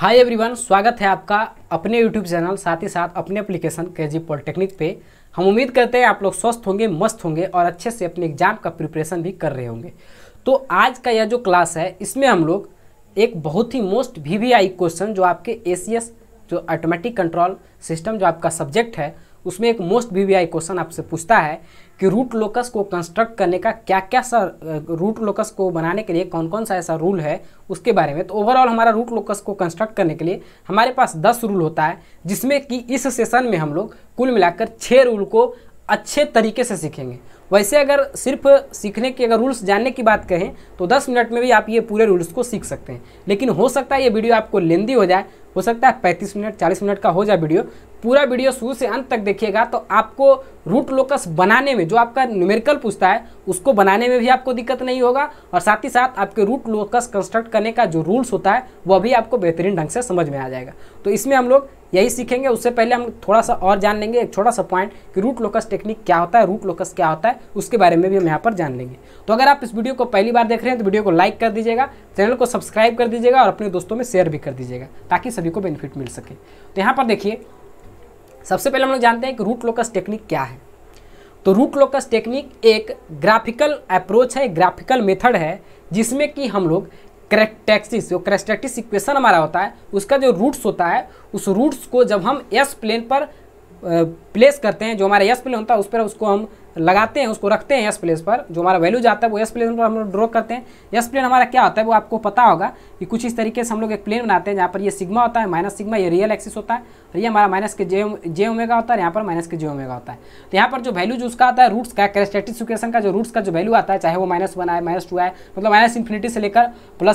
Hi everyone, स्वागत है आपका अपने यूट्यूब चैनल साथ ही साथ अपने एप्लीकेशन केजी पॉलिटेक्निक पे। हम उम्मीद करते हैं आप लोग स्वस्थ होंगे, मस्त होंगे और अच्छे से अपने एग्जाम का प्रिपरेशन भी कर रहे होंगे। तो आज का यह जो क्लास है इसमें हम लोग एक बहुत ही मोस्ट वीवीआई क्वेश्चन जो आपके एसीएस जो ऑटोमेटिक कंट्रोल सिस्टम जो आपका सब्जेक्ट है उसमें एक मोस्ट वीवीआई क्वेश्चन आपसे पूछता है कि रूट लोकस को कंस्ट्रक्ट करने का क्या क्या सा रूट लोकस को बनाने के लिए कौन कौन सा ऐसा रूल है उसके बारे में। तो ओवरऑल हमारा रूट लोकस को कंस्ट्रक्ट करने के लिए हमारे पास 10 रूल होता है, जिसमें कि इस सेशन में हम लोग कुल मिलाकर 6 रूल को अच्छे तरीके से सीखेंगे। वैसे अगर सिर्फ सीखने की अगर रूल्स जानने की बात कहें तो 10 मिनट में भी आप ये पूरे रूल्स को सीख सकते हैं, लेकिन हो सकता है ये वीडियो आपको लेंदी हो जाए, हो सकता है 35 मिनट 40 मिनट का हो जाए वीडियो। पूरा वीडियो शुरू से अंत तक देखिएगा तो आपको रूट लोकस बनाने में जो आपका न्यूमेरिकल पूछता है उसको बनाने में भी आपको दिक्कत नहीं होगा और साथ ही साथ आपके रूट लोकस कंस्ट्रक्ट करने का जो रूल्स होता है वह भी आपको बेहतरीन ढंग से समझ में आ जाएगा। तो इसमें हम लोग यही सीखेंगे। उससे पहले हम थोड़ा सा और जान लेंगे एक छोटा सा पॉइंट कि रूट लोकस टेक्निक क्या होता है, रूट लोकस क्या होता है, उसके बारे में भी हम यहाँ पर जान लेंगे। तो अगर आप इस वीडियो को पहली बार देख रहे हैं तो वीडियो को लाइक कर दीजिएगा, चैनल को सब्सक्राइब कर दीजिएगा और अपने दोस्तों में शेयर भी कर दीजिएगा ताकि सभी को बेनिफिट मिल सके। तो यहाँ पर देखिए, सबसे पहले हम लोग जानते हैं कि रूट लोकस टेक्निक क्या है। तो रूट लोकस टेक्निक एक ग्राफिकल अप्रोच है, ग्राफिकल मेथड है, जिसमें कि हम लोग कैरेक्टरिस्टिक्स जो कैरेक्टरिस्टिक्स इक्वेशन हमारा होता है उसका जो रूट्स होता है उस रूट्स को जब हम एस प्लेन पर प्लेस करते हैं, जो हमारा एस प्लेन होता है उस पर उसको हम लगाते हैं, उसको रखते हैं एस प्लेस पर, जो हमारा वैल्यू जाता है वो एस प्लेन पर हम लोग ड्रॉ करते हैं। एस प्लेन हमारा क्या होता है वो आपको पता होगा कि कुछ इस तरीके से हम लोग एक प्लेन बनाते हैं जहाँ पर ये सिग्मा होता है, माइनस सिग्मा ये रियल एक्सिस होता है और ये हमारा माइनस के जे ओमेगा होता है, यहाँ पर माइनस के जे ओमेगा होता है। तो यहाँ पर जो वैल्यू जो उसका आता है रूट्स का कैरेक्टरिस्टिक्स इक्वेशन का जो रूट्स का जो वैल्यू आता है, चाहे वो -1 आए -2 आए, मतलब -इन्फिनिटी से लेकर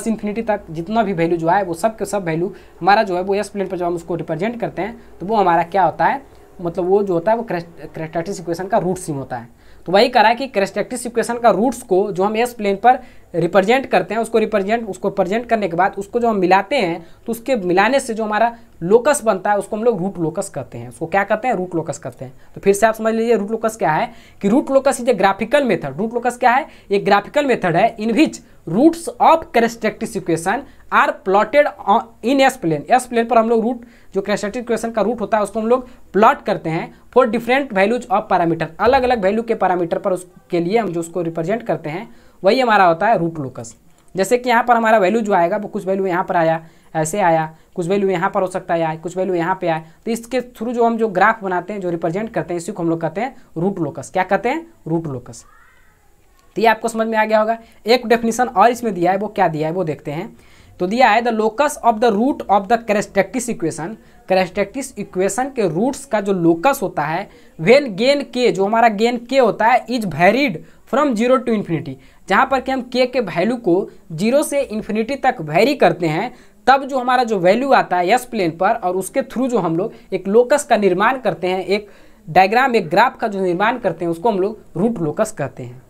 +इन्फिनिटी तक जितना भी वैल्यू जो आए वो सब के सब वैल्यू हमारा जो है वो एस प्लेन पर जब हम उसको रिप्रेजेंट करते हैं तो वो हमारा क्या होता है, मतलब वो जो होता है वो कैरेक्टरिस्टिक्स इक्वेशन का रूट सिम होता है। तो वही करा है कि कैरेक्टरिस्टिक्स इक्वेशन का रूट्स को जो हम एस प्लेन पर रिप्रेजेंट करते हैं उसको प्रेजेंट करने के बाद उसको जो हम मिलाते हैं तो उसके मिलाने से जो हमारा लोकस बनता है उसको हम लोग रूट लोकस कहते हैं। उसको क्या कहते हैं? रूट लोकस कहते हैं। तो फिर से आप समझ लीजिए रूट लोकस क्या है कि root locus is a graphical method. Root locus क्या है? एक ग्राफिकल मेथड है in which roots of characteristics equation are plotted in S plane. S plane पर हम लोग रूट जो कैरेक्टरिस्टिक इक्वेशन का रूट होता है उसको हम लोग प्लॉट करते हैं for different values of parameter. अलग अलग वैल्यू के पैरामीटर पर उसके लिए हम जो उसको रिप्रेजेंट करते हैं वही हमारा होता है रूट लोकस। जैसे कि यहाँ पर हमारा वैल्यू जो आएगा वो कुछ वैल्यू यहाँ पर आया, ऐसे आया, कुछ वैल्यू यहाँ पर हो सकता है, कुछ वैल्यू यहाँ पे आए, तो इसके थ्रू जो हम जो ग्राफ बनाते हैं, जो रिप्रेजेंट करते हैं, इसी को हम लोग कहते हैं रूट लोकस। क्या कहते हैं? Root locus. तो ये आपको समझ में आ गया होगा। एक डेफिनेशन और इसमें दिया है, वो क्या दिया है वो देखते हैं। तो दिया है the locus of the root of the characteristics equation. Characteristics equation के रूट्स का जो लोकस होता है व्हेन गेन के, जो हमारा गेन के होता है, is varied from 0 to infinity. जहाँ पर कि हम के वैल्यू को 0 से इन्फिनिटी तक वेरी करते हैं तब जो हमारा जो वैल्यू आता है एस प्लेन पर और उसके थ्रू जो हम लोग एक लोकस का निर्माण करते हैं, एक डायग्राम एक ग्राफ का जो निर्माण करते हैं उसको हम लोग रूट लोकस कहते हैं।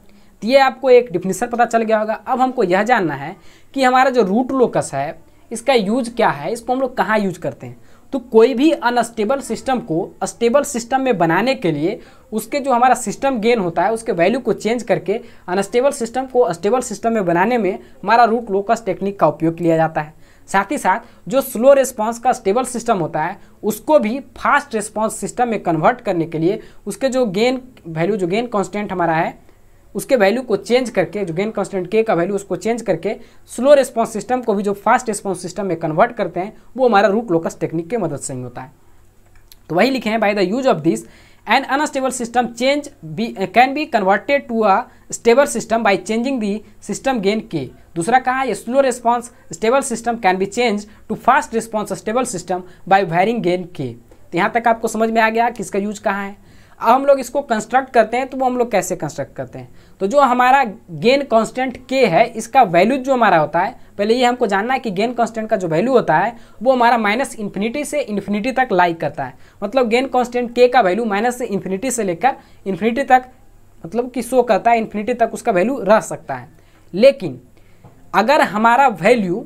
तो ये आपको एक डिफिनेशन पता चल गया होगा। अब हमको यह जानना है कि हमारा जो रूट लोकस है इसका यूज क्या है, इसको हम लोग कहाँ यूज करते हैं। तो कोई भी अनस्टेबल सिस्टम को स्टेबल सिस्टम में बनाने के लिए उसके जो हमारा सिस्टम गेन होता है उसके वैल्यू को चेंज करके अनस्टेबल सिस्टम को स्टेबल सिस्टम में बनाने में हमारा रूट लोकस टेक्निक का उपयोग लिया जाता है। साथ ही साथ जो स्लो रिस्पांस का स्टेबल सिस्टम होता है उसको भी फास्ट रिस्पांस सिस्टम में कन्वर्ट करने के लिए उसके जो गेन वैल्यू, जो गेन कांस्टेंट हमारा है उसके वैल्यू को चेंज करके, जो गेन कांस्टेंट के का वैल्यू उसको चेंज करके स्लो रिस्पांस सिस्टम को भी जो फास्ट रिस्पांस सिस्टम में कन्वर्ट करते हैं वो हमारा रूट लोकस टेक्निक के मदद से ही होता है। तो वही लिखे हैं, by the use of this an unstable system change can be converted to a stable system by changing the system gain K. दूसरा कहा है slow response stable system can be change to fast response stable system by varying gain K. तो यहाँ तक आपको समझ में आ गया कि इसका यूज कहाँ है। अब हम लोग इसको कंस्ट्रक्ट करते हैं तो वो हम लोग कैसे कंस्ट्रक्ट करते हैं। तो जो हमारा गेन कांस्टेंट के है इसका वैल्यू जो हमारा होता है, पहले ये हमको जानना है कि गेन कांस्टेंट का जो वैल्यू होता है वो हमारा -इन्फिनिटी से इन्फिनिटी तक लाई करता है। मतलब गेन कांस्टेंट के का वैल्यू -इन्फिनिटी से लेकर इन्फिनिटी तक मतलब कि शो करता है, इन्फिनिटी तक उसका वैल्यू रह सकता है। लेकिन अगर हमारा वैल्यू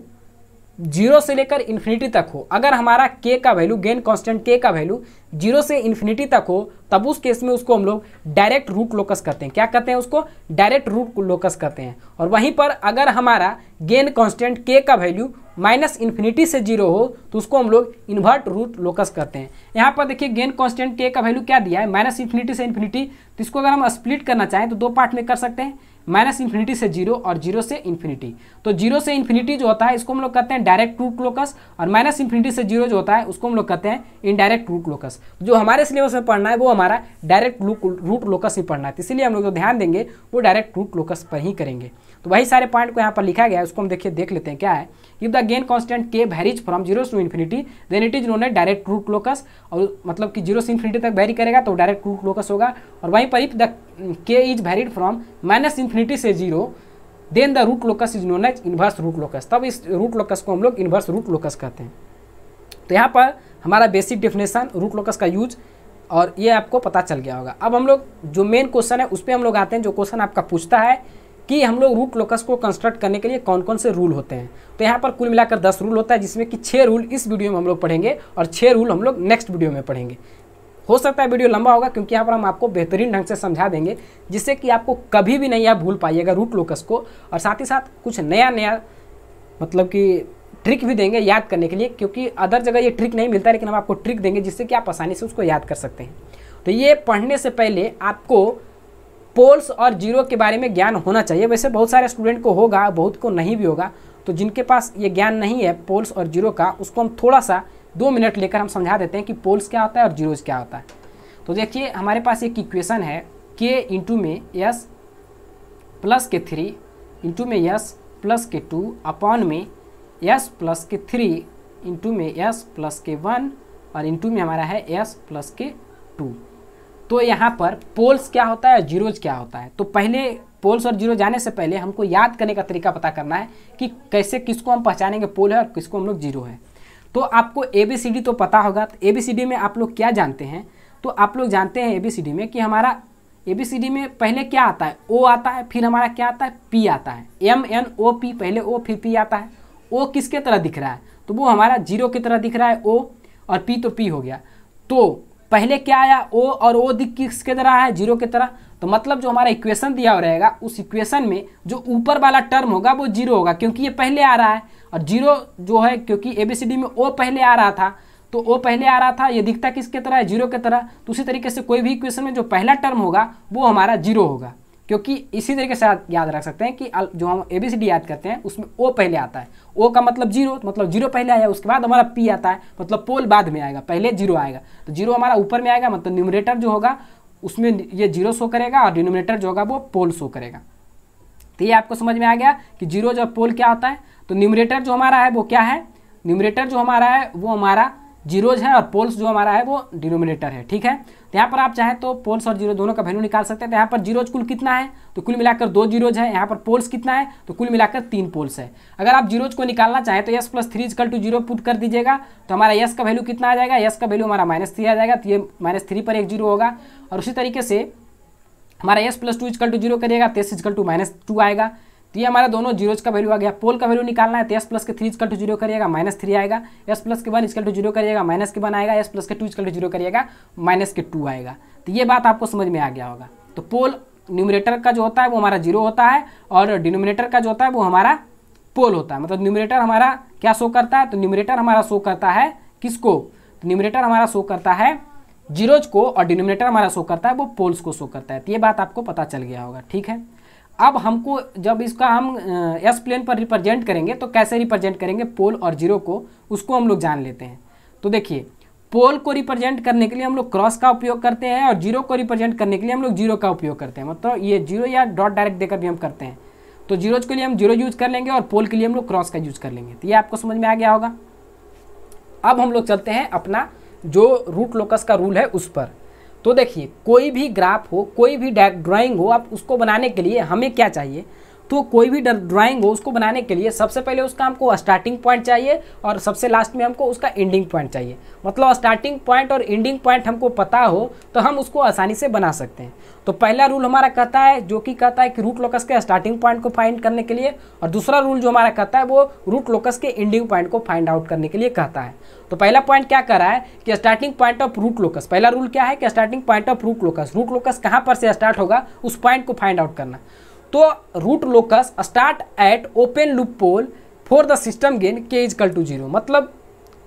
जीरो से लेकर इन्फिनिटी तक हो, अगर हमारा के का वैल्यू, गेन कांस्टेंट के का वैल्यू जीरो से इन्फिनिटी तक हो, तब उस केस में उसको हम लोग डायरेक्ट रूट लोकस कहते हैं। क्या कहते हैं उसको? डायरेक्ट रूट लोकस कहते हैं। और वहीं पर अगर हमारा गेन कांस्टेंट के का वैल्यू माइनस इन्फिनिटी से जीरो हो तो उसको हम लोग इन्वर्ट रूट लोकस कहते हैं। यहाँ पर देखिए गेन कांस्टेंट के का वैल्यू क्या दिया है, माइनस इन्फिनिटी से इन्फिनिटी, तो इसको अगर हम स्प्लिट करना चाहें तो दो पार्ट में कर सकते हैं, माइनस इन्फिनिटी से जीरो और जीरो से इन्फिनिटी। तो जीरो से इन्फिनिटी जो होता है इसको हम लोग कहते हैं डायरेक्ट रूट लोकस, और माइनस इन्फिनिटी से जीरो जो होता है उसको हम लोग कहते हैं इनडायरेक्ट रूट लोकस। जो हमारे सिलेबस में पढ़ना है वो हमारा डायरेक्ट रूट लोकस ही पढ़ना है, इसीलिए हम लोग जो ध्यान देंगे वो डायरेक्ट रूट लोकस पर ही करेंगे। तो वही सारे पॉइंट को यहाँ पर लिखा गया है, उसको हम देख लेते हैं क्या है। If the gain constant K varies from zero to infinity then it is known as direct root locus, और मतलब कि जीरो से इन्फिनिटी तक वेरी करेगा तो डायरेक्ट रूट लोकस होगा। और वहीं पर if the K is varied from minus infinity से zero then the root locus is known as inverse root locus, तब इस रूट लोकस को हम लोग इन्वर्स रूट लोकस कहते हैं। तो यहाँ पर हमारा बेसिक डेफिनेशन रूट लोकस का यूज और ये आपको पता चल गया होगा। अब हम लोग जो मेन क्वेश्चन है उस पर हम लोग आते हैं, जो क्वेश्चन आपका पूछता है कि हम लोग रूट लोकस को कंस्ट्रक्ट करने के लिए कौन कौन से रूल होते हैं। तो यहाँ पर कुल मिलाकर 10 रूल होता है, जिसमें कि 6 रूल इस वीडियो में हम लोग पढ़ेंगे और 6 रूल हम लोग नेक्स्ट वीडियो में पढ़ेंगे। हो सकता है वीडियो लंबा होगा, क्योंकि यहाँ पर हम आपको बेहतरीन ढंग से समझा देंगे, जिससे कि आपको कभी भी नहीं आप भूल पाइएगा रूट लोकस को, और साथ ही साथ कुछ नया मतलब कि ट्रिक भी देंगे याद करने के लिए, क्योंकि अदर जगह ये ट्रिक नहीं मिलता है, लेकिन हम आपको ट्रिक देंगे जिससे कि आप आसानी से उसको याद कर सकते हैं। तो ये पढ़ने से पहले आपको पोल्स और जीरो के बारे में ज्ञान होना चाहिए। वैसे बहुत सारे स्टूडेंट को होगा, बहुत को नहीं भी होगा, तो जिनके पास ये ज्ञान नहीं है पोल्स और जीरो का, उसको हम थोड़ा सा 2 मिनट लेकर हम समझा देते हैं कि पोल्स क्या होता है और जीरोज क्या होता है। तो देखिए हमारे पास एक इक्वेशन है, के इंटू में एस प्लस के 3 इंटू में एस प्लस के 2 अपॉन में एस प्लस के 3 इंटू में एस प्लस के 1 और इंटू में हमारा है एस प्लस के 2। तो यहाँ पर पोल्स क्या होता है, जीरोज क्या होता है। तो पहले पोल्स और जीरो जाने से पहले हमको याद करने का तरीका पता करना है कि कैसे किसको हम पहचानेंगे पोल है और किसको हम लोग जीरो है। तो आपको ABCD तो पता होगा। तो ABCD में आप लोग क्या जानते हैं, तो आप लोग जानते हैं ABCD में कि हमारा ABCD में पहले क्या आता है, O आता है, फिर हमारा क्या आता है, P आता है, MNOP, पहले O फिर P आता है। O किसके तरह दिख रहा है, तो वो हमारा जीरो की तरह दिख रहा है O, और P तो P हो गया। तो पहले क्या आया, O, और O दिख किसके तरह है, जीरो की तरह। तो मतलब जो हमारा इक्वेशन दिया हुआ रहेगा उस इक्वेशन में जो ऊपर वाला टर्म होगा वो जीरो होगा, क्योंकि ये पहले आ रहा है। और जीरो जो है, क्योंकि ABCD में O पहले आ रहा था, तो O पहले आ रहा था, ये दिखता किसके तरह है, जीरो की तरह। तो उसी तरीके से कोई भी इक्वेशन में जो पहला टर्म होगा वो हमारा जीरो होगा, क्योंकि इसी तरीके से याद रख सकते हैं कि जो हम ABCD याद करते हैं उसमें O पहले आता है। O का मतलब जीरो, मतलब जीरो पहले आया, उसके बाद हमारा P आता है, मतलब पोल बाद में आएगा, पहले जीरो आएगा। तो जीरो हमारा ऊपर में आएगा, मतलब न्यूमरेटर जो होगा उसमें ये जीरो शो करेगा और डिनोमिनेटर जो होगा वो पोल शो करेगा। तो ये आपको समझ में आ गया कि जीरो जो पोल क्या होता है। तो न्यूमरेटर जो हमारा है वो क्या है, न्यूमरेटर जो हमारा है वो हमारा जीरोज है, और पोल्स जो हमारा है वो डिनोमिनेटर है। ठीक है, तो यहाँ पर आप चाहें तो पोल्स और जीरो दोनों का वैल्यू निकाल सकते हैं। तो यहाँ पर जीरोज कुल कितना है, तो कुल मिलाकर 2 जीरोज है। यहाँ पर पोल्स कितना है, तो कुल मिलाकर 3 पोल्स है। अगर आप जीरोज को निकालना चाहें तो s + 3 = 0 पुट कर दीजिएगा, तो हमारा s का वैल्यू कितना आ जाएगा, s का वैल्यू हमारा -3 आ जाएगा, तो ये -3 पर एक जीरो होगा। और उसी तरीके से हमारा s + 2 = 0 करिएगा तो s = -2 आएगा। तो ये हमारा दोनों जीरोज का वैल्यू आ गया। पोल का वैल्यू निकालना है तो s + 3 = 0 करिएगा, -3 आएगा। s + 1 = 0 करिएगा, -1 आएगा। s + 2 = 0 करिएगा, -2 आएगा। तो ये बात आपको समझ में आ गया होगा। तो पोल न्यूमरेटर का जो होता है वो हमारा जीरो होता है, और डिनोमिनेटर का जो होता है वो हमारा पोल होता है। मतलब न्यूमरेटर हमारा क्या शो करता है, तो न्यूमरेटर हमारा शो करता है किसको, तो न्यूमरेटर हमारा शो करता है जीरोज को, और डिनोमिनेटर हमारा शो करता है वो पोल्स को शो करता है। तो ये बात आपको पता चल गया होगा। ठीक है, अब हमको जब इसका हम एस प्लेन पर रिप्रेजेंट करेंगे तो कैसे रिप्रेजेंट करेंगे पोल और जीरो को, उसको हम लोग जान लेते हैं। तो देखिए पोल को रिप्रेजेंट करने के लिए हम लोग क्रॉस का उपयोग करते हैं, और जीरो को रिप्रेजेंट करने के लिए हम लोग जीरो का उपयोग करते हैं। मतलब ये जीरो या डॉट डायरेक्ट देकर भी हम करते हैं। तो जीरोज के लिए हम जीरो यूज कर लेंगे और पोल के लिए हम लोग क्रॉस का यूज कर लेंगे। तो ये आपको समझ में आ गया होगा। अब हम लोग चलते हैं अपना जो रूट लोकस का रूल है उस पर। तो देखिए कोई भी ग्राफ हो, कोई भी ड्राइंग हो, आप उसको बनाने के लिए हमें क्या चाहिए, तो कोई भी ड्राइंग हो उसको बनाने के लिए सबसे पहले उसका हमको स्टार्टिंग पॉइंट चाहिए और सबसे लास्ट में हमको उसका एंडिंग पॉइंट चाहिए। मतलब स्टार्टिंग पॉइंट और एंडिंग पॉइंट हमको पता हो तो हम उसको आसानी से बना सकते हैं। तो पहला रूल हमारा कहता है जो कि कहता है कि रूट लोकस के स्टार्टिंग पॉइंट को फाइंड करने के लिए, और दूसरा रूल जो हमारा कहता है वो रूट लोकस के एंडिंग पॉइंट को फाइंड आउट करने के लिए कहता है। तो पहला पॉइंट क्या कर रहा है कि starting point of root locus, पहला रूल क्या है कि starting point of root locus कहाँ पर से स्टार्ट होगा उस पॉइंट को फाइंड आउट करना। तो root locus start at open loop pole for the system gain K equal to 0। मतलब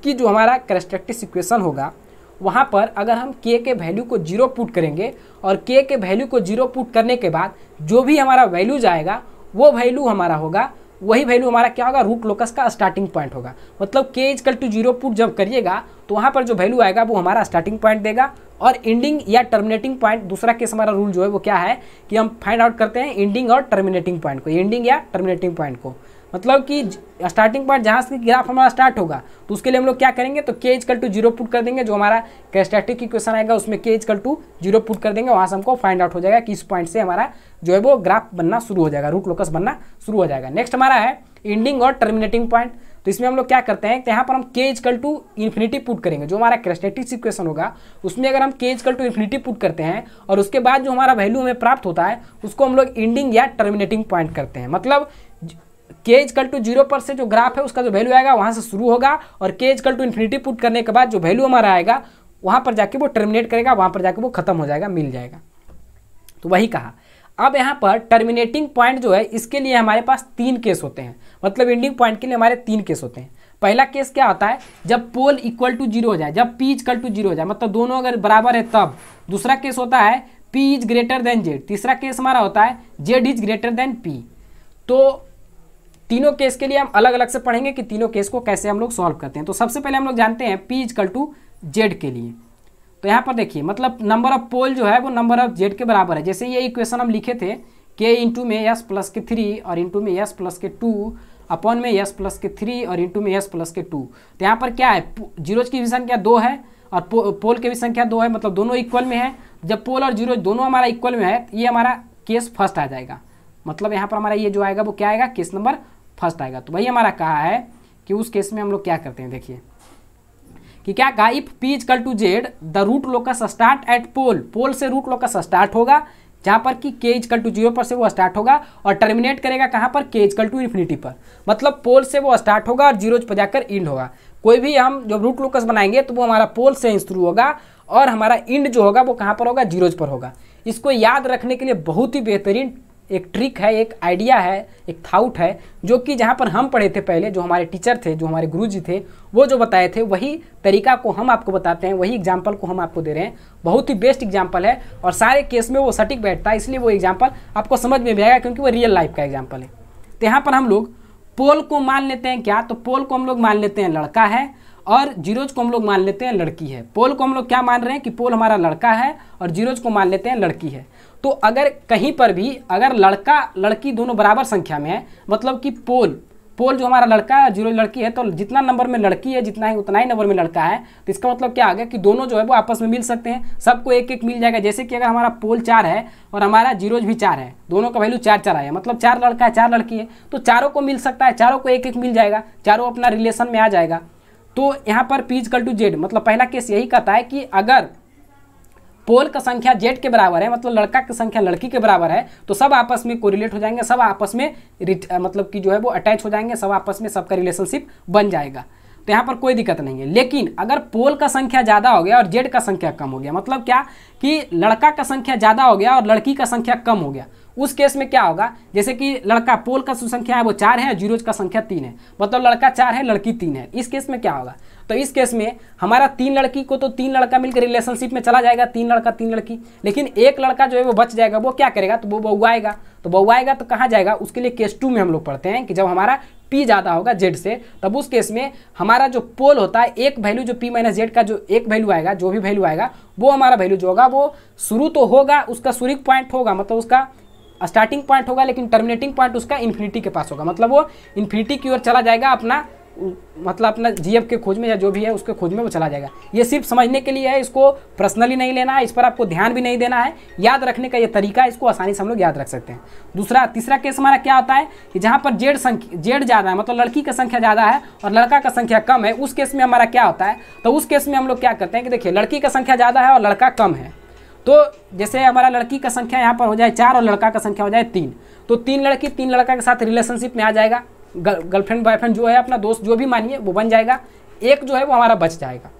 कि जो हमारा कैरेक्टरिस्टिक इक्वेशन होगा वहाँ पर अगर हम के वैल्यू को 0 पुट करेंगे और के वैल्यू को 0 पुट करने के बाद जो भी हमारा वैल्यू जाएगा वो वैल्यू हमारा होगा, वही वैल्यू हमारा क्या होगा, रूट लोकस का स्टार्टिंग पॉइंट होगा। मतलब के इक्वल टू 0 पुट जब करिएगा तो वहाँ पर जो वैल्यू आएगा वो हमारा स्टार्टिंग पॉइंट देगा, और एंडिंग या टर्मिनेटिंग पॉइंट, दूसरा केस हमारा रूल जो है वो क्या है कि हम फाइंड आउट करते हैं एंडिंग और टर्मिनेटिंग पॉइंट को, एंडिंग या टर्मिनेटिंग पॉइंट को। मतलब कि स्टार्टिंग पॉइंट जहाँ से ग्राफ हमारा स्टार्ट होगा तो उसके लिए हम लोग क्या करेंगे, तो के इक्वल टू 0 पुट कर देंगे, जो हमारा कैरेक्टरिस्टिक इक्वेशन आएगा उसमें के इक्वल टू 0 पुट कर देंगे, वहाँ से हमको फाइंड आउट हो जाएगा कि इस पॉइंट से हमारा जो है वो ग्राफ बनना शुरू हो जाएगा, रूट लोकस बनना शुरू हो जाएगा। नेक्स्ट हमारा है एंडिंग और टर्मिनेटिंग पॉइंट। तो इसमें हम लोग क्या करते हैं कि यहाँ पर हम के इक्वल टू इन्फिनिटी पुट करेंगे, जो हमारा कैरेक्टरिस्टिक इक्वेशन होगा उसमें अगर हम के इक्वल टू इन्फिनिटी पुट करते हैं और उसके बाद जो हमारा वैल्यू हमें प्राप्त होता है उसको हम लोग एंडिंग या टर्मिनेटिंग पॉइंट करते हैं। मतलब के इक्वल टू 0 पर से जो ग्राफ है उसका जो वैल्यू आएगा वहाँ से शुरू होगा, और के इक्वल टू इन्फिनिटी पुट करने के बाद जो वैल्यू हमारा आएगा वहाँ पर जाके वो टर्मिनेट करेगा, वहाँ पर जाके वो खत्म हो जाएगा, मिल जाएगा। तो वही कहा। अब यहाँ पर टर्मिनेटिंग पॉइंट जो है इसके लिए हमारे पास 3 केस होते हैं। मतलब एंडिंग पॉइंट के लिए हमारे 3 केस होते हैं। पहला केस क्या होता है, जब पोल इक्वल टू 0 हो जाए, जब पी इक्वल टू 0 हो जाए, मतलब दोनों अगर बराबर है तब। दूसरा केस होता है P is greater then Z. तीसरा केस हमारा होता है Z is greater then P. तो तीनों केस के लिए हम अलग अलग से पढ़ेंगे कि तीनों केस को कैसे हम लोग सॉल्व करते हैं। तो सबसे पहले हम लोग जानते हैं पी इक्वल टू जेड के लिए। तो यहाँ पर देखिए, मतलब नंबर ऑफ पोल जो है वो नंबर ऑफ जेड के बराबर है। जैसे ये इक्वेशन हम लिखे थे के इंटू में एस प्लस के 3 और इंटू में एस प्लस के 2 अपॉन में एस प्लस के 3 और इंटू में एस प्लस के 2। तो यहाँ पर क्या है, जीरोज की भी संख्या 2 है और पोल की भी संख्या 2 है, मतलब दोनों इक्वल में है। जब पोल और जीरो दोनों हमारा इक्वल में है ये हमारा केस फर्स्ट आ जाएगा। मतलब यहाँ पर हमारा ये जो आएगा वो क्या आएगा, केस नंबर फर्स्ट आएगा। तो वही हमारा कहा है कि उस केस में हम लोग क्या करते हैं, देखिए कि क्या कहा, if P equal to Z the root locus start at pole. Pole से रूट लोकस स्टार्ट होगा जहाँ पर कि के इक्वल टू 0 पर से वो स्टार्ट होगा और टर्मिनेट करेगा कहाँ पर, के इक्वल टू इन्फिनिटी पर। मतलब पोल से वो स्टार्ट होगा और जीरोज पर जाकर इंड होगा। कोई भी हम जब रूट लोकस बनाएंगे तो वो हमारा पोल से शुरू होगा और हमारा इंड जो होगा वो कहाँ पर होगा, जीरोज पर होगा। इसको याद रखने के लिए बहुत ही बेहतरीन एक ट्रिक है, एक आइडिया है, एक थाउट है, जो कि जहाँ पर हम पढ़े थे पहले, जो हमारे टीचर थे, जो हमारे गुरुजी थे, वो जो बताए थे वही तरीका को हम आपको बताते हैं, वही एग्जाम्पल को हम आपको दे रहे हैं। बहुत ही बेस्ट एग्जाम्पल है और सारे केस में वो सटीक बैठता है, इसलिए वो एग्जाम्पल आपको समझ में भी आएगा क्योंकि वो रियल लाइफ का एग्जाम्पल है। तो यहाँ पर हम लोग पोल को मान लेते हैं क्या, तो पोल को हम लोग मान लेते हैं लड़का है और जीरोज को हम लोग मान लेते हैं लड़की है। पोल को हम लोग क्या मान रहे हैं कि पोल हमारा लड़का है और जीरोज को मान लेते हैं लड़की है। तो अगर कहीं पर भी अगर लड़का लड़की दोनों बराबर संख्या में है, मतलब कि पोल जो हमारा लड़का है और जीरो लड़की है, तो जितना नंबर में लड़की है जितना ही उतना ही नंबर में लड़का है, तो इसका मतलब क्या आ गया कि दोनों जो है वो आपस में मिल सकते हैं, सबको एक एक मिल जाएगा। जैसे कि अगर हमारा पोल 4 है और हमारा जीरोज भी 4 है, दोनों का वैल्यू 4 आया, मतलब 4 लड़का है 4 लड़की है, तो चारों को मिल सकता है, चारों को एक एक मिल जाएगा, चारों अपना रिलेशन में आ जाएगा। तो यहाँ पर पी इक्वल टू जेड, मतलब पहला केस यही कहता है कि अगर पोल का संख्या जेड के बराबर है, मतलब लड़का की संख्या लड़की के बराबर है, तो सब आपस में कोरिलेट हो जाएंगे, सब आपस में मतलब कि जो है वो अटैच हो जाएंगे, सब आपस में सबका रिलेशनशिप बन जाएगा। तो यहाँ पर कोई दिक्कत नहीं है। लेकिन अगर पोल का संख्या ज़्यादा हो गया और जेड का संख्या कम हो गया, मतलब क्या कि लड़का का संख्या ज़्यादा हो गया और लड़की का संख्या कम हो गया, उस केस में क्या होगा, जैसे कि लड़का पोल का संख्या है वो 4 है, जीरोज का संख्या 3 है, मतलब लड़का 4 है लड़की 3 है। इस केस में क्या होगा, तो इस केस में हमारा 3 लड़की को तो 3 लड़का मिलकर रिलेशनशिप में चला जाएगा, 3 लड़का 3 लड़की। लेकिन एक लड़का जो है वो बच जाएगा, वो क्या करेगा, तो वो बउआएगा। तो बउआएगा तो कहाँ जाएगा, उसके लिए केस 2 में हम लोग पढ़ते हैं कि जब हमारा पी ज़्यादा होगा जेड से, तब उस केस में हमारा जो पोल होता है एक वैल्यू जो पी माइनस जेड का जो एक वैल्यू आएगा, जो भी वैल्यू आएगा वो हमारा वैल्यू जो होगा वो शुरू तो होगा, उसका शुरू पॉइंट होगा, मतलब उसका स्टार्टिंग पॉइंट होगा, लेकिन टर्मिनेटिंग पॉइंट उसका इन्फिनिटी के पास होगा, मतलब वो इन्फिनिटी की ओर चला जाएगा अपना मतलब अपना जीएफ के खोज में या जो भी है उसके खोज में वो चला जाएगा। ये सिर्फ समझने के लिए है, इसको पर्सनली नहीं लेना है, इस पर आपको ध्यान भी नहीं देना है, याद रखने का ये तरीका है, इसको आसानी से हम लोग याद रख सकते हैं। तीसरा केस हमारा क्या होता है कि जहाँ पर जेड ज़्यादा है, मतलब लड़की का संख्या ज़्यादा है और लड़का का संख्या कम है, उस केस में हमारा क्या होता है, तो उस केस में हम लोग क्या करते हैं कि देखिए लड़की का संख्या ज़्यादा है और लड़का कम है, तो जैसे हमारा लड़की का संख्या यहाँ पर हो जाए 4 और लड़का का संख्या हो जाए 3, तो 3 लड़की 3 लड़का के साथ रिलेशनशिप में आ जाएगा, गर्लफ्रेंड बॉयफ्रेंड जो है अपना दोस्त जो भी मानिए वो बन जाएगा। एक जो है वो हमारा बच जाएगा,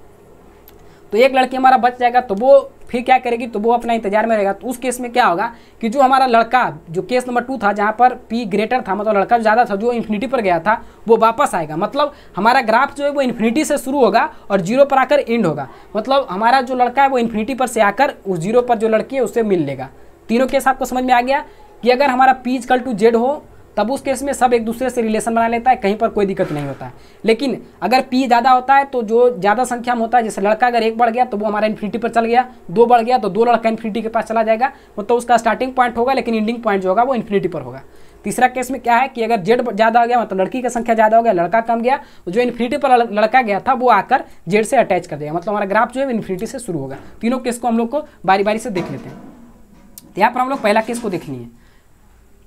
तो एक लड़की हमारा बच जाएगा, तो वो फिर क्या करेगी, तो वो अपना इंतजार में रहेगा। तो उस केस में क्या होगा कि जो हमारा लड़का, जो केस नंबर 2 था जहाँ पर P ग्रेटर था, मतलब लड़का ज़्यादा था, जो इन्फिनिटी पर गया था वो वापस आएगा। मतलब हमारा ग्राफ जो है वो इन्फिनिटी से शुरू होगा और 0 पर आकर एंड होगा। मतलब हमारा जो लड़का है वो इन्फिनिटी पर से आकर उस 0 पर जो लड़की है उससे मिल लेगा। तीनों केस आपको समझ में आ गया कि अगर हमारा P = Z हो तब उस केस में सब एक दूसरे से रिलेशन बना लेता है, कहीं पर कोई दिक्कत नहीं होता है। लेकिन अगर P ज़्यादा होता है तो जो ज़्यादा संख्या में होता है, जैसे लड़का अगर 1 बढ़ गया तो वो हमारा इन्फिनिटी पर चल गया, 2 बढ़ गया तो 2 लड़का इन्फिनिटी के पास चला जाएगा, मतलब उसका स्टार्टिंग पॉइंट होगा लेकिन एंडिंग पॉइंट जो होगा वो इन्फिनिटी पर होगा। तीसरा केस में क्या है कि अगर जेड ज़्यादा हो गया, मतलब लड़की का संख्या ज़्यादा हो गया, लड़का कम गया, तो जो इन्फिनिटी पर लड़का गया था वो आकर जेड से अटैच कर देगा, मतलब हमारा ग्राफ जो है इन्फिनिटी से शुरू होगा। तीनों केस को हम लोग को बारी बारी से देख लेते हैं। तो यहाँ पर हम लोग पहला केस को देख लिए।